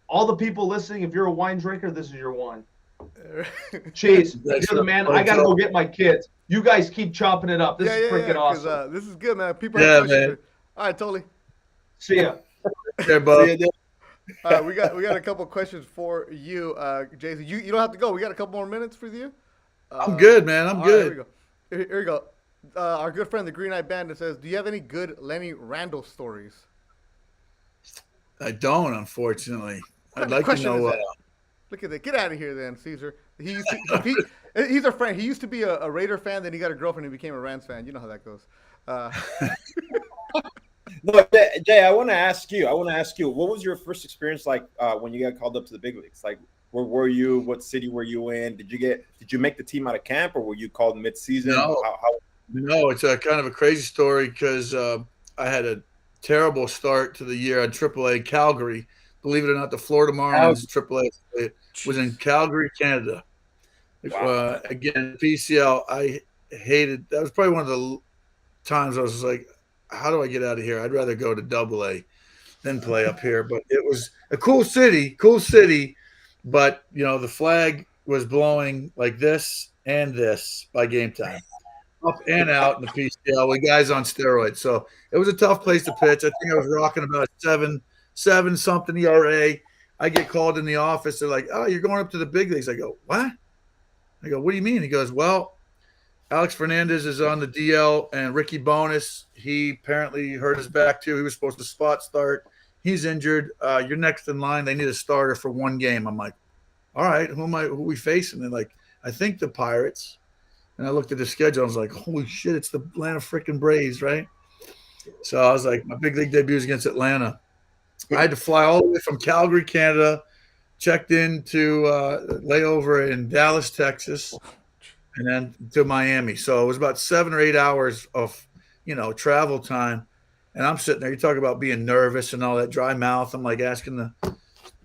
All the people listening, if you're a wine drinker, this is your wine. Cheese, you're the man. I gotta go get my kids. You guys keep chopping it up. This is freaking awesome. This is good, man. People have questions. Man. All right, totally. See ya. Yeah, bud. We got a couple questions for you, Jason. You don't have to go. We got a couple more minutes for you. I'm good, man. I'm good. Right, here we go. Our good friend, the Green Eye Bandit, says, "Do you have any good Lenny Randall stories?" I don't, unfortunately. I'd like to know. Look at that. Get out of here then, Caesar. He's a friend. He used to be a Raider fan, then he got a girlfriend and became a Rams fan. You know how that goes. No, Jay, I want to ask you, what was your first experience like when you got called up to the big leagues? Like, where were you? What city were you in? Did you make the team out of camp, or were you called mid-season? No, it's a kind of a crazy story because I had a terrible start to the year at AAA Calgary. Believe it or not, the Florida Marlins AAA was in Calgary, Canada. Wow. Again, PCL, I hated. That was probably one of the times I was like, "How do I get out of here? I'd rather go to AA than play up here." But it was a cool city. But the flag was blowing like this and this by game time, up and out in the PCL with guys on steroids. So it was a tough place to pitch. I think I was rocking about a seven something ERA. I get called in the office. They're like, "Oh, you're going up to the big leagues." I go, "What?" I go, "What do you mean?" He goes, "Well, Alex Fernandez is on the DL, and Ricky Bonus, he apparently hurt his back too. He was supposed to spot start. He's injured. You're next in line. They need a starter for one game." I'm like, "All right, who are we facing?" They're like, "I think the Pirates." And I looked at the schedule. I was like, "Holy shit, it's the Atlanta freaking Braves, right?" So I was like, my big league debut is against Atlanta. I had to fly all the way from Calgary, Canada, checked into layover in Dallas, Texas, and then to Miami. So it was about 7 or 8 hours of, travel time. And I'm sitting there. You talk about being nervous and all that dry mouth. I'm like asking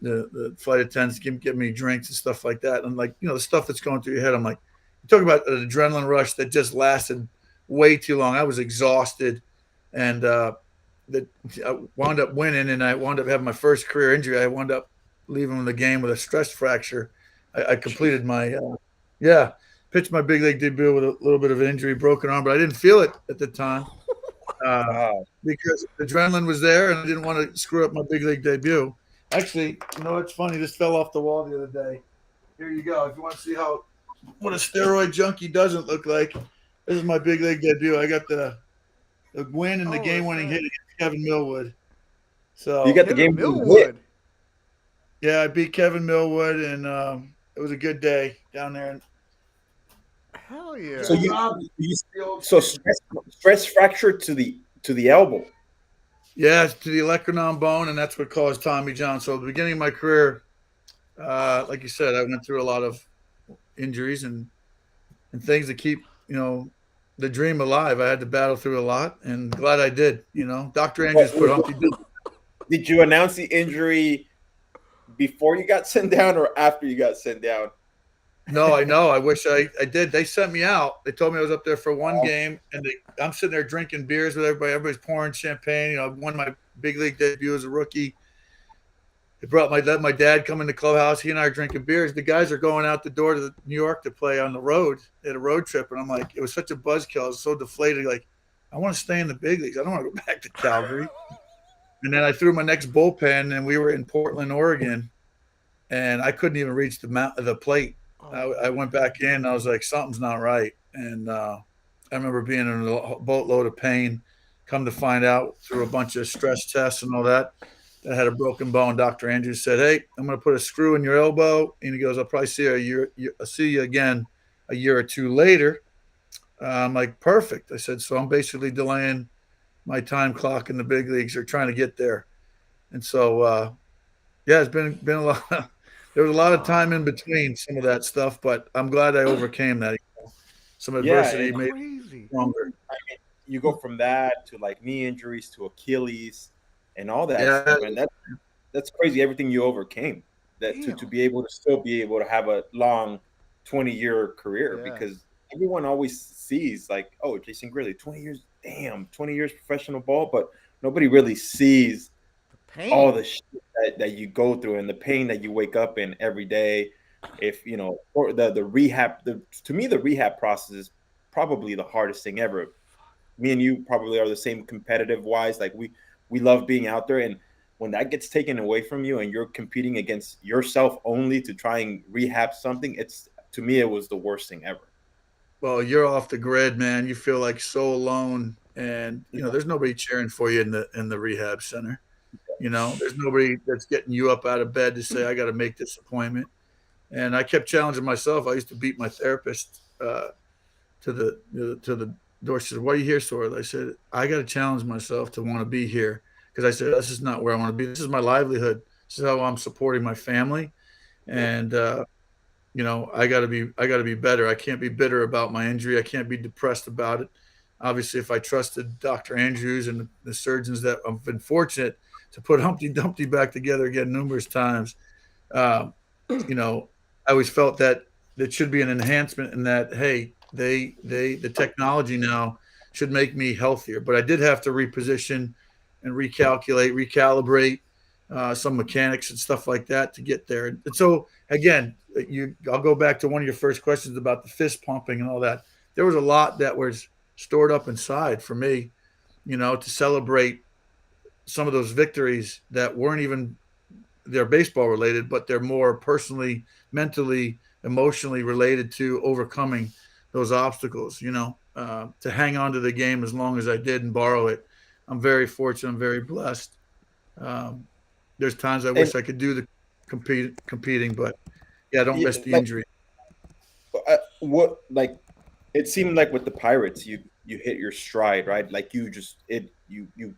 the flight attendants to give me drinks and stuff like that. And like, the stuff that's going through your head. I'm like, you talk about an adrenaline rush that just lasted way too long. I was exhausted, and I wound up winning, and I wound up having my first career injury. I wound up leaving the game with a stress fracture. I completed my pitched my big league debut with a little bit of an injury, broken arm, but I didn't feel it at the time because adrenaline was there, and I didn't want to screw up my big league debut. Actually, it's funny. This fell off the wall the other day. Here you go. If you want to see what a steroid junkie doesn't look like, this is my big league debut. I got the win and the game-winning hit against Kevin Millwood. So you got the game Millwood. Yeah, I beat Kevin Millwood, and it was a good day down there. Hell yeah! So stress fracture to the elbow. Yeah, to the olecranon bone, and that's what caused Tommy John. So at the beginning of my career, like you said, I went through a lot of injuries and things that keep the dream alive. I had to battle through a lot, and glad I did. Dr. Andrews put Humpty Dumpty. Did you announce the injury before you got sent down or after you got sent down? No, I know. I wish I did. They sent me out. They told me I was up there for one game, and I'm sitting there drinking beers with everybody. Everybody's pouring champagne. I won my big league debut as a rookie. They let my dad come in the clubhouse. He and I are drinking beers. The guys are going out the door to New York to play on the road. They had a road trip, and I'm like, it was such a buzzkill. I was so deflated. Like, I want to stay in the big leagues. I don't want to go back to Calgary. And then I threw my next bullpen, and we were in Portland, Oregon, and I couldn't even reach the plate. I went back in. And I was like, something's not right. And I remember being in a boatload of pain. Come to find out through a bunch of stress tests and all that, I had a broken bone. Dr. Andrews said, "Hey, I'm going to put a screw in your elbow." And he goes, "I'll probably see you again a year or two later." I'm like, "Perfect." I said, "So I'm basically delaying my time clock in the big leagues or trying to get there." And so, it's been a lot. There was a lot of time in between some of that stuff, but I'm glad I overcame that. Some adversity made me stronger. I mean, you go from that to like knee injuries to Achilles and all that stuff, and that's crazy. Everything you overcame to be able to still be able to have a long 20-year career, because everyone always sees like, oh, Jason Grilli, 20 years, damn, 20 years professional ball, but nobody really sees all the shit that you go through and the pain that you wake up in every day. If or the rehab, to me the rehab process is probably the hardest thing ever. Me and you probably are the same competitive wise. Like we love being out there, and when that gets taken away from you and you're competing against yourself only to try and rehab something, to me it was the worst thing ever. Well, you're off the grid, man. You feel like so alone, and there's nobody cheering for you in the rehab center. There's nobody that's getting you up out of bed to say, I got to make this appointment. And I kept challenging myself. I used to beat my therapist to the door. She said, "Why are you here, Sorrel?" I said, "I got to challenge myself to want to be here." Because I said, this is not where I want to be. This is my livelihood. This is how I'm supporting my family. And, I got to be better. I can't be bitter about my injury. I can't be depressed about it. Obviously, if I trusted Dr. Andrews and the surgeons that I've been fortunate to put Humpty Dumpty back together again numerous times, I always felt that there should be an enhancement in that, hey, the technology now should make me healthier. But I did have to reposition and recalibrate. some mechanics and stuff like that to get there. And so again, I'll go back to one of your first questions about the fist pumping and all that. There was a lot that was stored up inside for me, to celebrate some of those victories that weren't even they're baseball related, but they're more personally, mentally, emotionally related to overcoming those obstacles, to hang on to the game as long as I did and borrow it. I'm very fortunate. I'm very blessed. Um, there's times I wish I could do the competing, but yeah, don't miss the injury. What like it seemed like with the Pirates, you hit your stride, right? Like you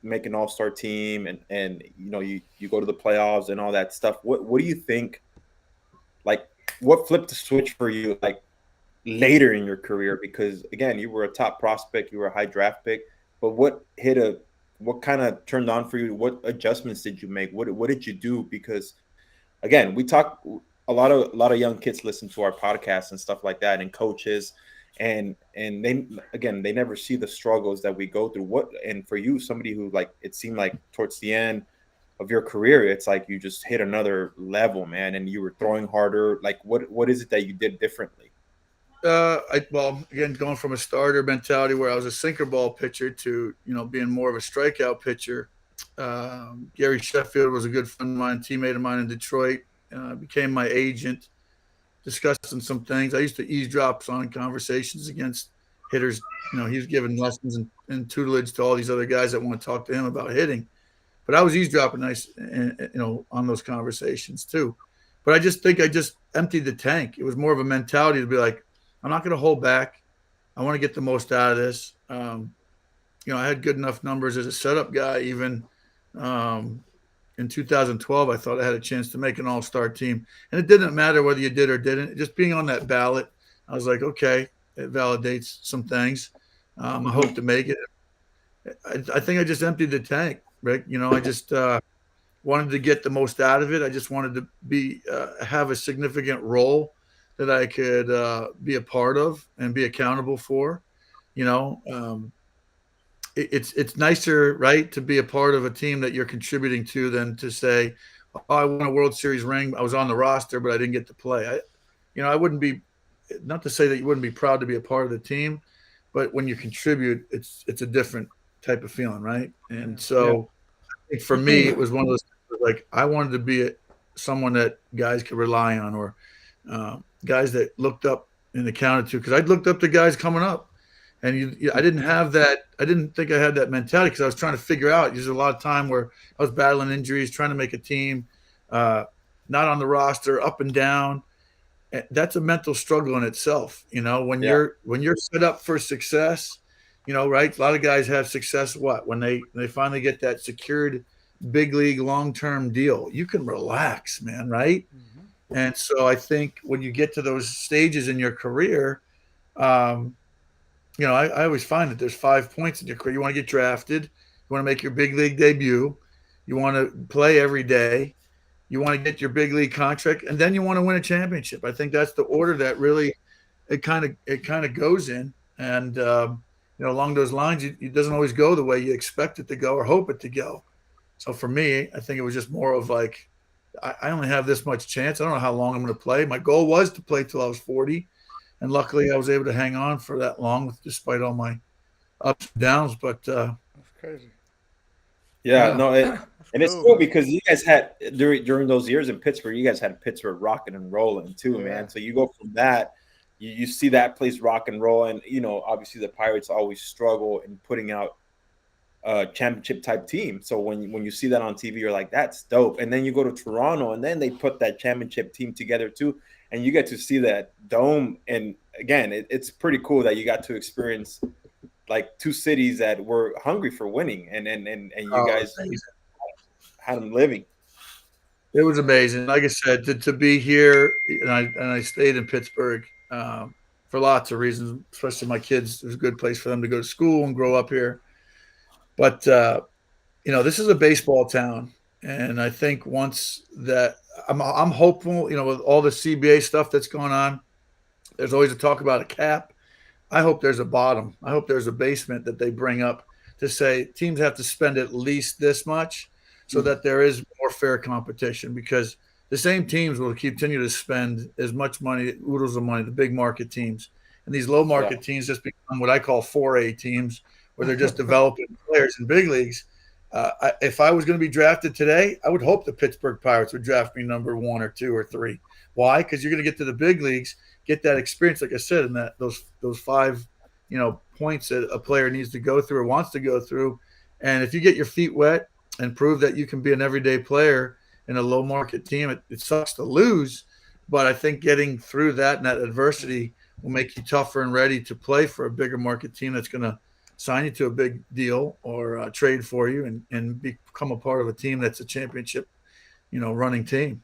make an all-star team and you go to the playoffs and all that stuff. What do you think? Like, what flipped the switch for you? Like later in your career, because again, you were a top prospect, you were a high draft pick, but what kind of turned on for you? What adjustments did you make? What did you do? Because again, we talk a lot of young kids listen to our podcasts and stuff like that, and coaches, and they never see the struggles that we go through. And for you, somebody who, like, it seemed like towards the end of your career, it's like you just hit another level, man, and you were throwing harder. Like, what is it that you did differently? Again, going from a starter mentality where I was a sinker ball pitcher to, being more of a strikeout pitcher. Gary Sheffield was a good friend of mine, teammate of mine in Detroit. Became my agent, discussing some things. I used to eavesdrop on conversations against hitters. He was giving lessons and tutelage to all these other guys that want to talk to him about hitting. But I was eavesdropping on those conversations too. But I just think I just emptied the tank. It was more of a mentality to be like, I'm not going to hold back. I want to get the most out of this. I had good enough numbers as a setup guy. Even in 2012, I thought I had a chance to make an all-star team. And it didn't matter whether you did or didn't. Just being on that ballot, I was like, okay, it validates some things. I hope to make it. I think I just emptied the tank, Rick. I just wanted to get the most out of it. I just wanted to have a significant role that I could be a part of and be accountable for. It's nicer, right, to be a part of a team that you're contributing to than to say, oh, I won a World Series ring. I was on the roster, but I didn't get to play. I wouldn't be, not to say that you wouldn't be proud to be a part of the team, but when you contribute, it's a different type of feeling, right? And so I think for me, it was one of those things, like, I wanted to be someone that guys could rely on, or guys that looked up and accounted to, because I'd looked up to guys coming up. And I didn't have that. I didn't think I had that mentality because I was trying to figure out. There's a lot of time where I was battling injuries, trying to make a team, not on the roster, up and down. That's a mental struggle in itself. When you're set up for success, right? A lot of guys have success. When they finally get that secured big league long-term deal, you can relax, man, right? Mm-hmm. And so I think when you get to those stages in your career, I always find that there's 5 points in your career. You want to get drafted. You want to make your big league debut. You want to play every day. You want to get your big league contract, and then you want to win a championship. I think that's the order that really it kind of goes in. And along those lines, it doesn't always go the way you expect it to go or hope it to go. So for me, I think it was just more of like, I only have this much chance. I don't know how long I'm going to play. My goal was to play till I was 40. And luckily, I was able to hang on for that long, despite all my ups and downs. But that's crazy. Yeah. No, it's cool because you guys had during those years in Pittsburgh, you guys had Pittsburgh rocking and rolling too, man. So you go from that, you see that place rock and roll, and obviously the Pirates always struggle in putting out a championship type team. So when you see that on TV, you're like, that's dope. And then you go to Toronto, and then they put that championship team together too. And you get to see that dome. And again, it's pretty cool that you got to experience like two cities that were hungry for winning, and you guys had them living. It was amazing. Like I said, to be here, and I stayed in Pittsburgh for lots of reasons, especially my kids. It was a good place for them to go to school and grow up here. But this is a baseball town, and I think once that I'm hopeful, with all the CBA stuff that's going on, there's always a talk about a cap. I hope there's a bottom. I hope there's a basement that they bring up to say teams have to spend at least this much so that there is more fair competition, because the same teams will continue to spend as much money, oodles of money, the big market teams. And these low market teams just become what I call 4A teams, where they're just developing players in big leagues. If I was going to be drafted today, I would hope the Pittsburgh Pirates would draft me number 1 or 2 or 3. Why? Because you're going to get to the big leagues, get that experience, like I said, and those 5, points that a player needs to go through or wants to go through. And if you get your feet wet and prove that you can be an everyday player in a low market team, it sucks to lose, but I think getting through that and that adversity will make you tougher and ready to play for a bigger market team that's going to sign you to a big deal or trade for you and become a part of a team that's a championship, running team.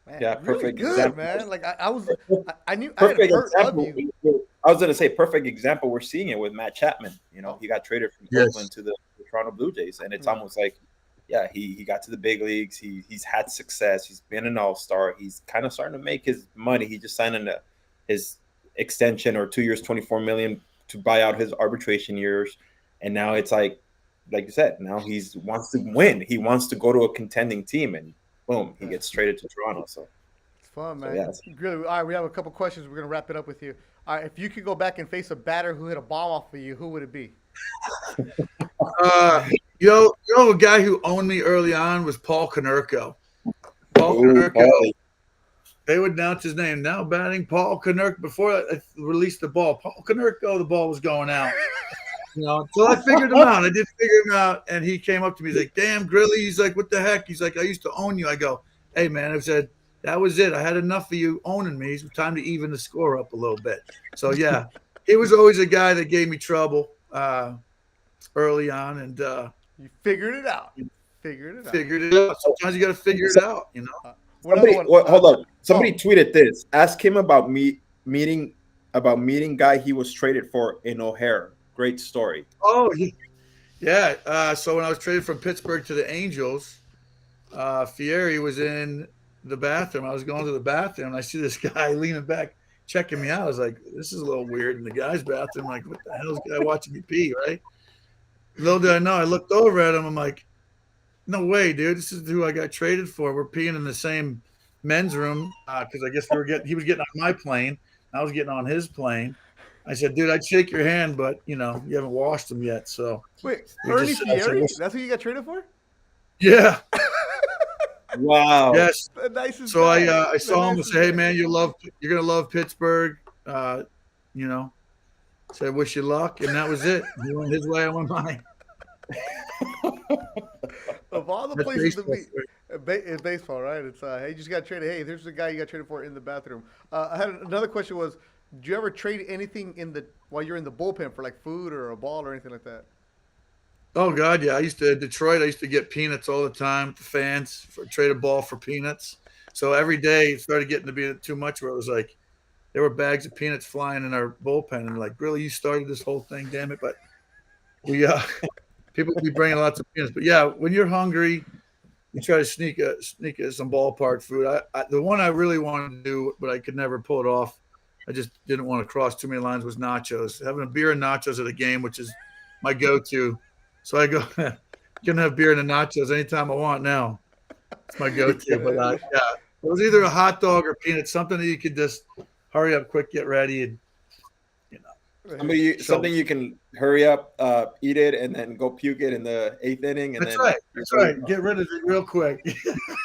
Man, Yeah, really perfect good, example. man. Like I knew I had Perfect heard of example. you. I was going to say perfect example. We're seeing it with Matt Chapman. He got traded from Yes. Oakland to the Toronto Blue Jays, and it's almost like, he got to the big leagues. He's had success. He's been an all-star. He's kind of starting to make his money. He just signed his extension, or 2 years, $24 million, to buy out his arbitration years, and now it's like you said, now he wants to win. He wants to go to a contending team, and boom, he gets traded to Toronto. So It's fun, man. yes. Really, all right, we have a couple questions. We're gonna wrap it up with you. All right, if you could go back and face a batter who hit a ball off of you, who would it be? A guy who owned me early on was Paul Konerko. Paul Konerko. They would announce his name. Now batting Paul Konerko. Before I released the ball, Paul Konerko, the ball was going out. So I figured him out. I did figure him out, and he came up to me. He's like, "Damn, Grilli." He's like, "What the heck?" He's like, "I used to own you." I go, "Hey, man," I said, "that was it. I had enough of you owning me. It's time to even the score up a little bit." So, yeah, he was always a guy that gave me trouble early on, and You figured it out. Figured it out. Sometimes you got to figure it out, Hold on. Somebody tweeted this. Ask him about meeting guy he was traded for in O'Hare. Great story. Oh, yeah. So when I was traded from Pittsburgh to the Angels, Fieri was in the bathroom. I was going to the bathroom, and I see this guy leaning back, checking me out. I was like, "This is a little weird." In the guy's bathroom, like, "What the hell is this guy watching me pee?" Right? Little did I know, I looked over at him. I'm like, "No way, dude! This is who I got traded for. We're peeing in the same men's room because I guess he was getting on my plane. I was getting on his plane." I said, "Dude, I'd shake your hand, but you haven't washed them yet." So Wait, we Ernie just- Fieri? That's who you got traded for? yeah, Wow. yes. The nicest So guy. I The saw him and nicest say, "Hey, guy. man, you're gonna love Pittsburgh." Said, "Wish you luck," and that was it. He went his way, I went mine. Of all the That's places to baseball. be, in baseball, right? It's hey, you just got traded. Hey, there's the guy you got traded for in the bathroom. I had another question. Was, did you ever trade anything while you're in the bullpen for like food or a ball or anything like that? Oh God, yeah. Detroit. I used to get peanuts all the time with the fans. Trade a ball for peanuts. So every day it started getting to be too much. Where it was like there were bags of peanuts flying in our bullpen, and like, "Really, you started this whole thing, damn it!" But we people be bringing lots of peanuts. But yeah, when you're hungry, you try to sneak some ballpark food. The one I really wanted to do, but I could never pull it off. I just didn't want to cross too many lines. Was nachos. Having a beer and nachos at a game, which is my go-to. So I go, can have beer and the nachos anytime I want now. It's my go-to. But yeah, it was either a hot dog or peanuts, something that you could just hurry up, quick, get ready, and Something you can hurry up, eat it, and then go puke it in the 8th inning. And That's right. Get rid of it real quick.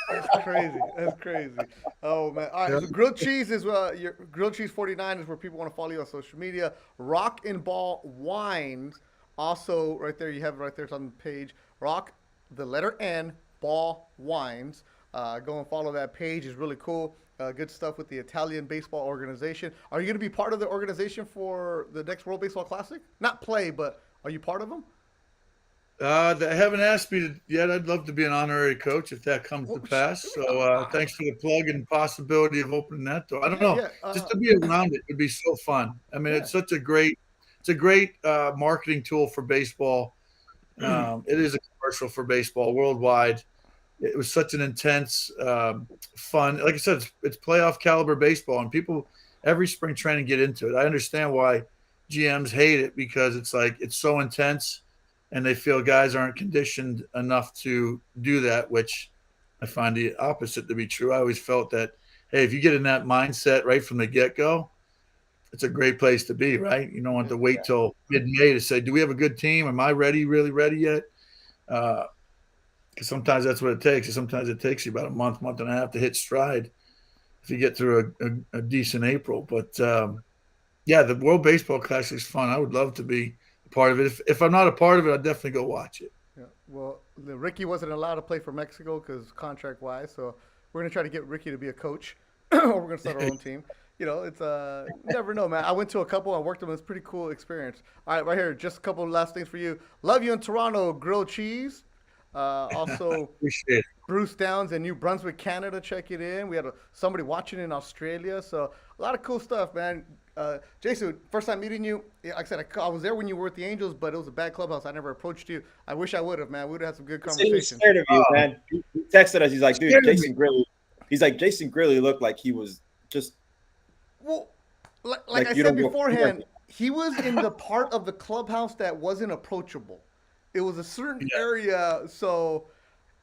That's crazy. That's crazy. Oh man! All right, so grilled cheese is your grilled cheese 49 is where people want to follow you on social media. Rock and Ball Wines, also right there. You have it right there. It's on the page. Rock, the letter N, Ball Wines. Go and follow that page. It's really cool. Good stuff with the Italian baseball organization. Are you going to be part of the organization for the next World Baseball Classic? Not play, but are you part of them? They haven't asked me yet. I'd love to be an honorary coach if that comes to pass. So thanks for the plug and possibility of opening that door. I don't know. Just to be around it would be so fun. I mean, it's a great marketing tool for baseball. It is a commercial for baseball worldwide. It was such an intense, fun. Like I said, it's playoff caliber baseball, and people every spring training get into it. I understand why GMs hate it because it's so intense. and they feel guys aren't conditioned enough to do that, which I find the opposite to be true. I always felt that, hey, if you get in that mindset right from the get-go, it's a great place to be, right? You don't want to wait till mid-May to say, do we have a good team? Am I ready, really ready yet? Because sometimes that's what it takes. Sometimes it takes you about a month and a half to hit stride if you get through a decent April. But, yeah, the World Baseball Classic is fun. I would love to be a part of it. If I'm not a part of it, I'll definitely go watch it. Yeah. Well, Ricky wasn't allowed to play for Mexico because contract-wise, so we're going to try to get Ricky to be a coach, or we're going to start our own team. You know, it's you never know, man. I went to a couple. I worked them. It's a pretty cool experience. All right, right here, just a couple of last things for you. Love you in Toronto, grilled cheese. Also, Appreciate it. Bruce Downs in New Brunswick, Canada, check it in. We had somebody watching in Australia, so a lot of cool stuff, man. Jason, first time meeting you, like I said, I was there when you were with the Angels, but it was a bad clubhouse. I never approached you. I wish I would have, man. We would have had some good He was conversations. scared of you, man. He texted us. He's like, dude, Jason Grilli. He's like, Jason Grilli looked like he was just. Well, like I you said don't go- beforehand, he was in the part of the clubhouse that wasn't approachable. It was a certain area, so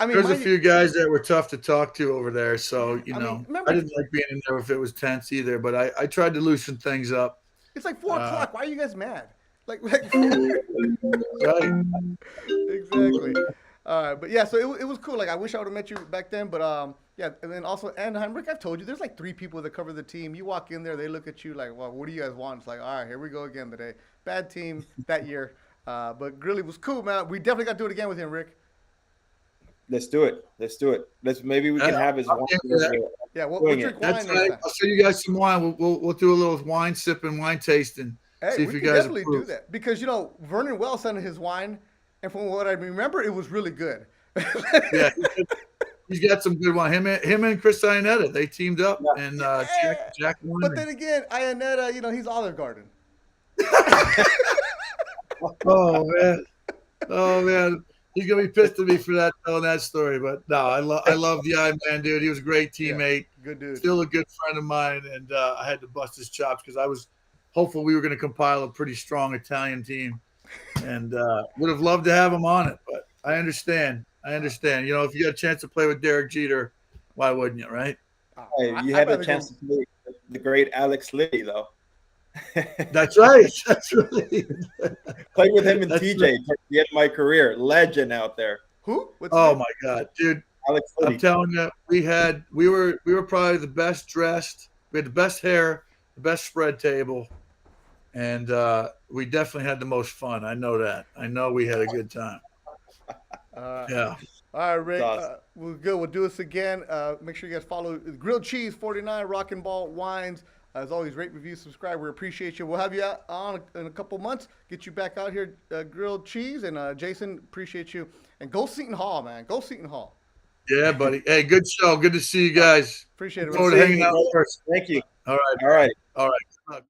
I mean, There's a few guys that were tough to talk to over there, so I mean, remember- I didn't like being in there if it was tense either. But I tried to loosen things up. it's like 4 o'clock. Why are you guys mad? Like Right? exactly. But yeah, so it was cool. Like I wish I would have met you back then, but yeah, and then also Anaheim, Rick, I've told you, there's like 3 people that cover the team. You walk in there, they look at you like, well, what do you guys want? It's like, all right, here we go again today. Bad team that year. But Grilli was cool, man. We definitely got to do it again with him, Rick. Let's do it. Maybe we can have his. Yeah, we'll Doing drink it. wine That's next right. time. I'll show you guys some wine. We'll do a little wine sipping, wine tasting. Hey, See if we you can guys definitely approve. do that because Vernon Wells sent his wine, and from what I remember, it was really good. Yeah, he's got some good wine. Him and Chris Iannetta, they teamed up and Jack won. But then again, Iannetta, he's Olive Garden. Oh man, he's gonna be pissed at me for that telling that story. But no, I love the I man, dude. He was a great teammate. Yeah, good dude. Still a good friend of mine, and I had to bust his chops because I was hopeful we were going to compile a pretty strong Italian team, and would have loved to have him on it. But I understand. If you got a chance to play with Derek Jeter, why wouldn't you, right? Hey, you had the chance to play with the great Alex Liddy, though. That's right. That's right. Played with him and That's TJ right. at the end of my career. Legend out there. Who? What's Oh his name? my God, dude! Alex Liddy. I'm telling you, we were probably the best dressed. We had the best hair, the best spread table, and we definitely had the most fun. I know that. I know we had a good time. Yeah. All right, Rick. Awesome. We're good. We'll do this again. Make sure you guys follow Grilled Cheese 49, Rockin' Ball Wines. As always, rate, review, subscribe. We appreciate you. We'll have you on in a couple months. Get you back out here, Grilled Cheese. And Jason, appreciate you. And go Seton Hall, man. Go Seton Hall. Yeah, buddy. Hey, good show. Good to see you guys. Appreciate it. Look forward to hanging out first. Thank you. All right. All right. All right.